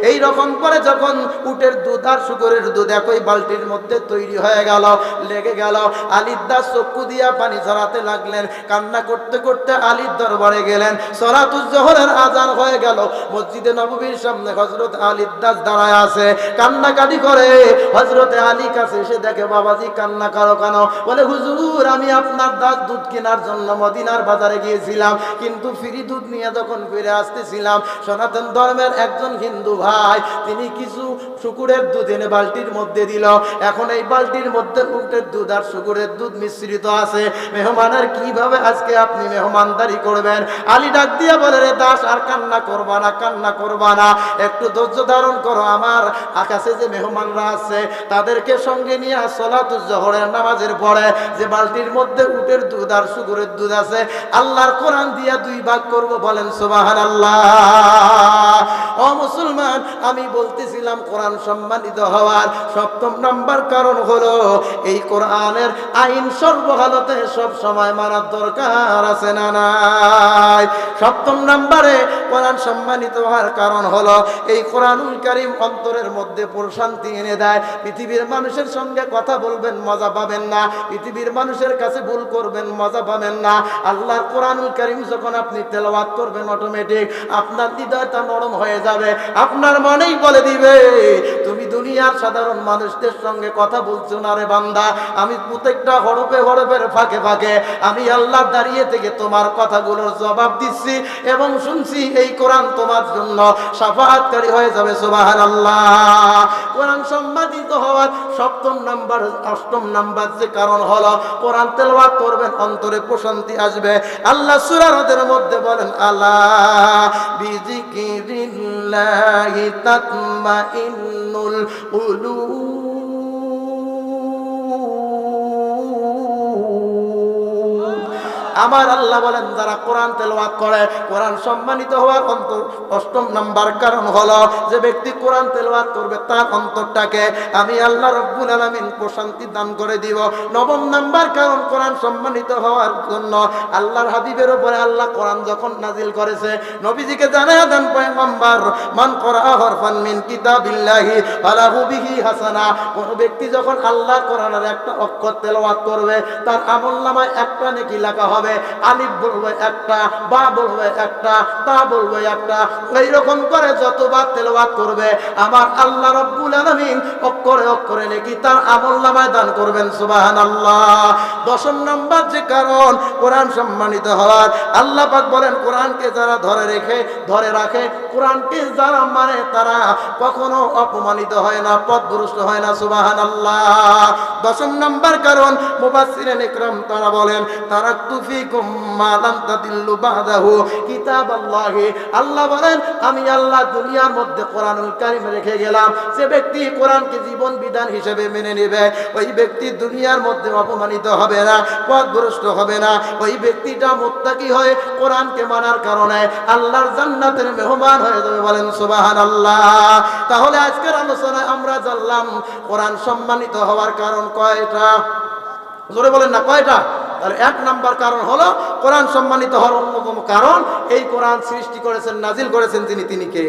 এই রকম করে যখন উটের দুধ আর শুকুরের দুধ একই বালতির মধ্যে তৈরি হয়ে গেল, লেগে গেল, আলীর দাস চক্ষু দিয়া পানি ঝরাতে লাগলেন, কান্না করতে করতে আলীর দরবারে গেলেন। সলাতুজ জোহরের আজান হয়ে গেল, মসজিদে নববীর সামনে হযরত আলীর দাস দাঁড়ায় আছে, কান্নাকাটি করে। হযরত আলী কাছে এসে দেখে, বাবাজি কান্না করো কেন? বলে, হুজুর আমি আপনার দাস দুধ কেনার জন্য মদিনার বাজারে গিয়েছিলাম, কিন্তু ফ্রি দুধ নিয়ে যখন ফিরে আসতেছিলাম, সনাতন ধর্মের একজন হিন্দু ভাই তিনি কিছু শুকুরের দুধ এনে বালতির মধ্যে দিল, এখন এই বালতির মধ্যে উটের দুধ আর শুকুরের দুধ মিশ্রিত আছে, মেহমানের কিভাবে আজকে আপনি মেহমানদারি করবেন? আলী ডাক দিয়ে বলে, রে দাস, আর কান্না করবা না, কান্না করবা না, একটু ধৈর্য ধারণ করো, আমার আকাশে যে মেহমানরা আছে তাদেরকে সঙ্গে নিয়ে সলাতুজ জোহরের নামাজের পরে যে বালতির মধ্যে উটের দুধ আর শুকুরের দুধ আছে, আল্লাহর কোরআন দিয়া 2 ভাগ করব, বলেন সুবহানাল্লাহ। ও মুসলমান, আমি বলতেছিলাম কোরআন সম্মানিত হওয়ার 7ম নাম্বার কারণ হলো এই কোরআনের আইন সর্বহালতে সব সময় মানার দরকার আছে না নাই? 7ম নাম্বারে কোরআন সম্মানিত হওয়ার কারণ হলো এই কোরআনুল কারীম অন্তরের মধ্যে প্রশান্তি এনে দেয়। পৃথিবীর মানুষের সঙ্গে কথা বলবেন, মজা পাবেন না, পৃথিবীর মানুষের কাছে ভুল করবেন, মজা পাবেন না। আল্লাহর কোরআনুল কারীম যখন আপনি তেলাওয়াত করবেন, অটোমেটিক আপনার হৃদয়টা নরম হয়ে যাবে, আপনার মনেই বলে দিবে, তুমি দুনিয়ার সাধারণ মানুষদের সঙ্গে কথা বলছো না রে বান্দা, আমি প্রত্যেকটা হরফে হরফের ফাঁকে ফাঁকে আমি আল্লাহ দাঁড়িয়ে থেকে তোমার কথাগুলোর জবাব দিচ্ছি এবং শুনছি। এই কোরআন তোমার জন্য শাফাআতকারী হয়ে যাবে, সুবহানাল্লাহ। কোরআন সম্মানিত হওয়ার 7ম নাম্বার, 8ম নাম্বার যে কারণ হলো কোরআন তেলাওয়াত করবেন, অন্তরে প্রশান্তি আসবে। আল্লাহ সূরা রাদের মধ্যে বলেন, আলা বিযিকিরিল্লাহি তাতমাইন্নুল কুলুব। আমার আল্লাহ বলেন যারা কোরআন তেলাওয়াত করে, কোরআন সম্মানিত হওয়ার অষ্টম নাম্বার কারণ হলো যে ব্যক্তি কোরআন তেলাওয়াত করবে তার অন্তরটাকে আমি আল্লাহ রাব্বুল আলামিন প্রশান্তি দান করে দিব। নবম নাম্বার কারণ কোরআন সম্মানিত হওয়ার জন্য আল্লাহর হাবিবের উপরে আল্লাহ কোরআন যখন নাজিল করেছে নবীজিকে জানায়া দেন পয়গম্বর, মান করা হরফান মিন কিতাবিল্লাহি ফালাহু বিহি হাসানা। কোন ব্যক্তি যখন আল্লাহর কোরআনের একটা অক্ষর তেলাওয়াত করবে তার আমলনামায় একটা নেকি লেখা হবে। আলিফ বলবে একটা, বা বলবে একটা, তা বলবে একটা, এইরকম করে যতবার তেলাওয়াত করবে আমার আল্লাহ রাব্বুল আলামিন অক্ষরে অক্ষরে নেকি তার আমলনামায় দান করবেন। সুবহানাল্লাহ। দশম নাম্বার যে কারণ কোরআন সম্মানিত হওয়ার, আল্লাহ পাক বলেন কোরআনকে যারা ধরে রাখে, কোরআনকে যারা মানে তারা কখনো অপমানিত হয় না, পথভ্রষ্ট হয় না। সুবহানাল্লাহ। দশম নাম্বার কারণ মুফাসসিরিন ইকরাম তারা বলেন তারাকতু ফীকুম মা লাম তাদিল্লু বাদাহু কিতাবাল্লাহি। আল্লাহ বলেন আমি আল্লাহ দুনিয়ার মধ্যে কোরআনুল কারীম রেখে গেলাম। যে ব্যক্তি কোরআনকে জীবন বিধান হিসেবে মেনে নেবে ওই ব্যক্তি দুনিয়ার মধ্যে অপমানিত হবে না, পথভ্রষ্ট হবে না। ওই ব্যক্তিটা মুত্তাকি হয়ে কোরআনকে মানার কারণে আল্লাহর জান্নাতের মেহমান হয়ে যাবে। বলেন সুবহানাল্লাহ। তাহলে আজকের আলোচনায় আমরা জানলাম কোরআন সম্মানিত হওয়ার কারণ কয়টা? জোরে বলেন না কয়টা? তাহলে এক নাম্বার কারণ হলো কোরআন সম্মানিত হওয়ার অন্যতম কারণ এই কোরআন সৃষ্টি করেছেন, নাজিল করেছেন তিনি কে?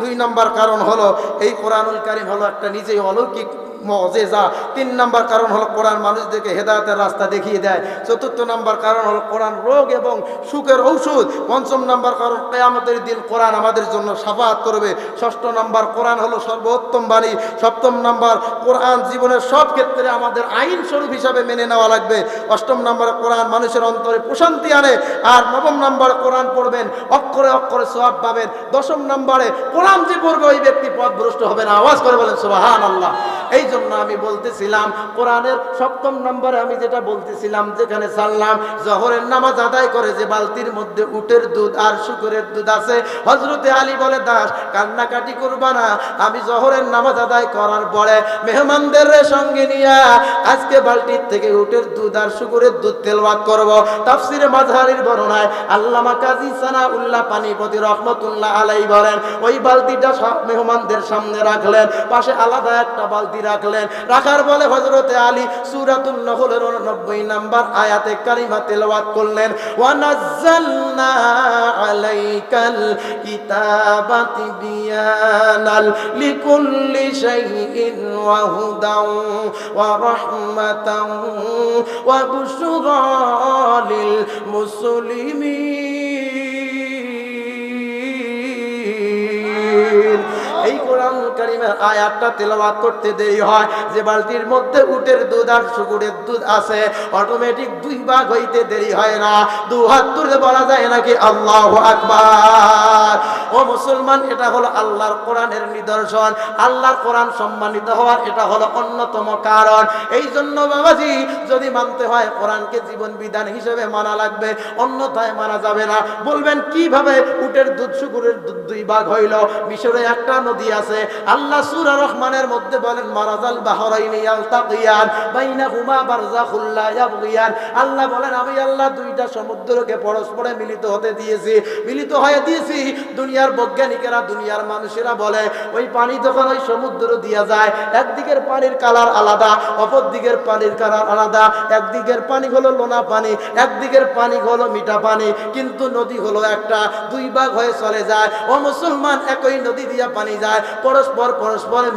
দুই নাম্বার কারণ হলো এই কোরআনুল কারীম হলো একটা নিজেই অলৌকিক মুজিজা। তিন নাম্বার কারণ হলো কোরআন মানুষদেরকে হেদায়েতের রাস্তা দেখিয়ে দেয়। চতুর্থ নাম্বার কারণ হলো কোরআন রোগ এবং সুখের ঔষধ। পঞ্চম নাম্বার কারণ কিয়ামতের দিন কোরআন আমাদের জন্য শাফাআত করবে। ষষ্ঠ নাম্বার কোরআন হলো সর্বোত্তম বাণী। সপ্তম নাম্বার কোরআন জীবনের সব ক্ষেত্রে আমাদের আইন স্বরূপ হিসাবে মেনে নেওয়া লাগবে। অষ্টম নাম্বারে কোরআন মানুষের অন্তরে প্রশান্তি আনে। আর নবম নাম্বারে কোরআন পড়বেন অক্ষরে অক্ষরে সওয়াব পাবেন। দশম নাম্বারে কোরআন যে পড়বে ওই ব্যক্তি পথভ্রষ্ট হবে না। আওয়াজ করে বলেন সুবহানাল্লাহ। এই জন্য আমি বলতেছিলাম কোরআনের সপ্তম নম্বরে আমি যেটা বলতেছিলাম যেখানে সাল্লাম জোহরের নামাজ আদায় করে যে বালতির মধ্যে উটের দুধ আর শুকরের দুধ আছে, হযরতে আলী বলে দাস কান্নাকাটি করবা না, আমি জোহরের নামাজ আদায় করার পরে মেহমানদের সঙ্গে নিয়ে আজকে বালতির থেকে উটের দুধ আর শুকরের দুধ তেলাওয়াত করব। তাফসিরে মাযহারির বর্ণনায় আল্লামা কাজী সানাউল্লাহ পানিপতি রহমাতুল্লাহ আলাইহি বলেন ওই বালতিটা সব মেহমানদের সামনে রাখলেন, পাশে আলাদা একটা বালতি রাখলেন। রাখার বলে হযরতে আলী সূরাতুন নহলের 89 নাম্বার আয়াতে কারিমা তেলাওয়াত করলেন, ওয়া নাযালনা আলাইকাল কিতাবাতি বিয়ানাল লিকুল্লি শাইইন ওয়া হুদাও ওয়া রাহমাতাও ওয়া বুশরা লিল মুসলিমিন। এই কোরআন কারীমের আয়াতটা তেলাওয়াত করতে দেরি হয় যে বালতির মধ্যে উটের দুধ আর শুকরের দুধ আছে অটোমেটিক দুই ভাগ হইতে দেরি হয় না। দু হাত তুলে বলা যায় নাকি আল্লাহু আকবার। ও মুসলমান, এটা হলো আল্লাহর কোরআনের নিদর্শন। আল্লাহর কোরআন সম্মানিত হওয়ার এটা হলো অন্যতম কারণ। এই জন্য বাবাজি যদি মানতে হয় কোরআনকে জীবন বিধান হিসেবে মানা লাগবে, অন্যথায় মানা যাবে না। বলবেন কিভাবে উটের দুধ শুকরের দুধ দুই ভাগ হইল? মিশরে একটা নদী আছে, আল্লাহ সূরা রহমানের মধ্যে বলেন মারাজাল বাহরাইনি ইয়ালতাকিয়ান বাইনাহুমা বারযাখুল লা ইয়াবগিয়ান। আল্লাহ বলেন আমি আল্লাহ দুইটা সমুদ্রকে পরস্পরে মিলিত হতে দিয়েছি, মিলিত হয়ে দিয়েছি। দুনিয়ার বৈজ্ঞানিকেরা দুনিয়ার মানুষেরা বলে ওই পানি যখন ওই সমুদ্র দিয়া যায় একদিকের পানির কালার আলাদা, অপর দিকের পানির কালার আলাদা। একদিকের পানি হলো লোনা পানি, একদিকের পানি হলো মিঠা পানি, কিন্তু নদী হলো একটা, দুই ভাগ হয়ে চলে যায়। ও মুসলমান, একই নদী দিয়া পানি যায়, পরস্পর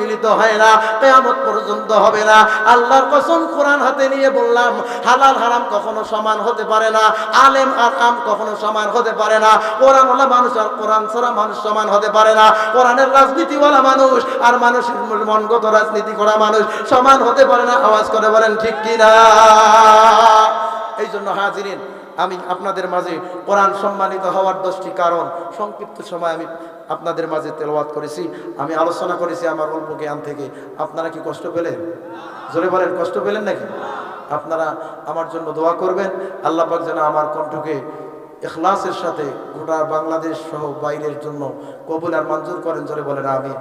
মিলিত হয় না, কিয়ামত পর্যন্ত হবে না। আল্লাহর কসম কোরআন হাতে নিয়ে বললাম হালাল হারাম কখনো সমান হতে পারে না, আলেম আর আম কখনো সমান হতে পারে না, কোরআন ওয়ালা মানুষ আর কোরআন ছাড়া মানুষ সমান হতে পারে না, কোরআনের রাজনীতিওয়ালা মানুষ আর মানুষের মনগত রাজনীতি করা মানুষ সমান হতে পারে না। আওয়াজ করে বলেন ঠিক কিনা? এই জন্য হাজিরিন, আমি আপনাদের মাঝে কোরআন সম্মানিত হওয়ার 10টি কারণ সংক্ষিপ্ত সময় আমি আপনাদের মাঝে তেলাওয়াত করেছি, আমি আলোচনা করেছি আমার অল্প জ্ঞান থেকে। আপনারা কি কষ্ট পেলেন? জোরে বলেন, কষ্ট পেলেন নাকি? আপনারা আমার জন্য দোয়া করবেন, আল্লাহ পাক যেন আমার কণ্ঠকে ইখলাসের সাথে গোটা বাংলাদেশ সহ বাইরের জন্য কবুল আর মঞ্জুর করেন। জোরে বলেন আমিন।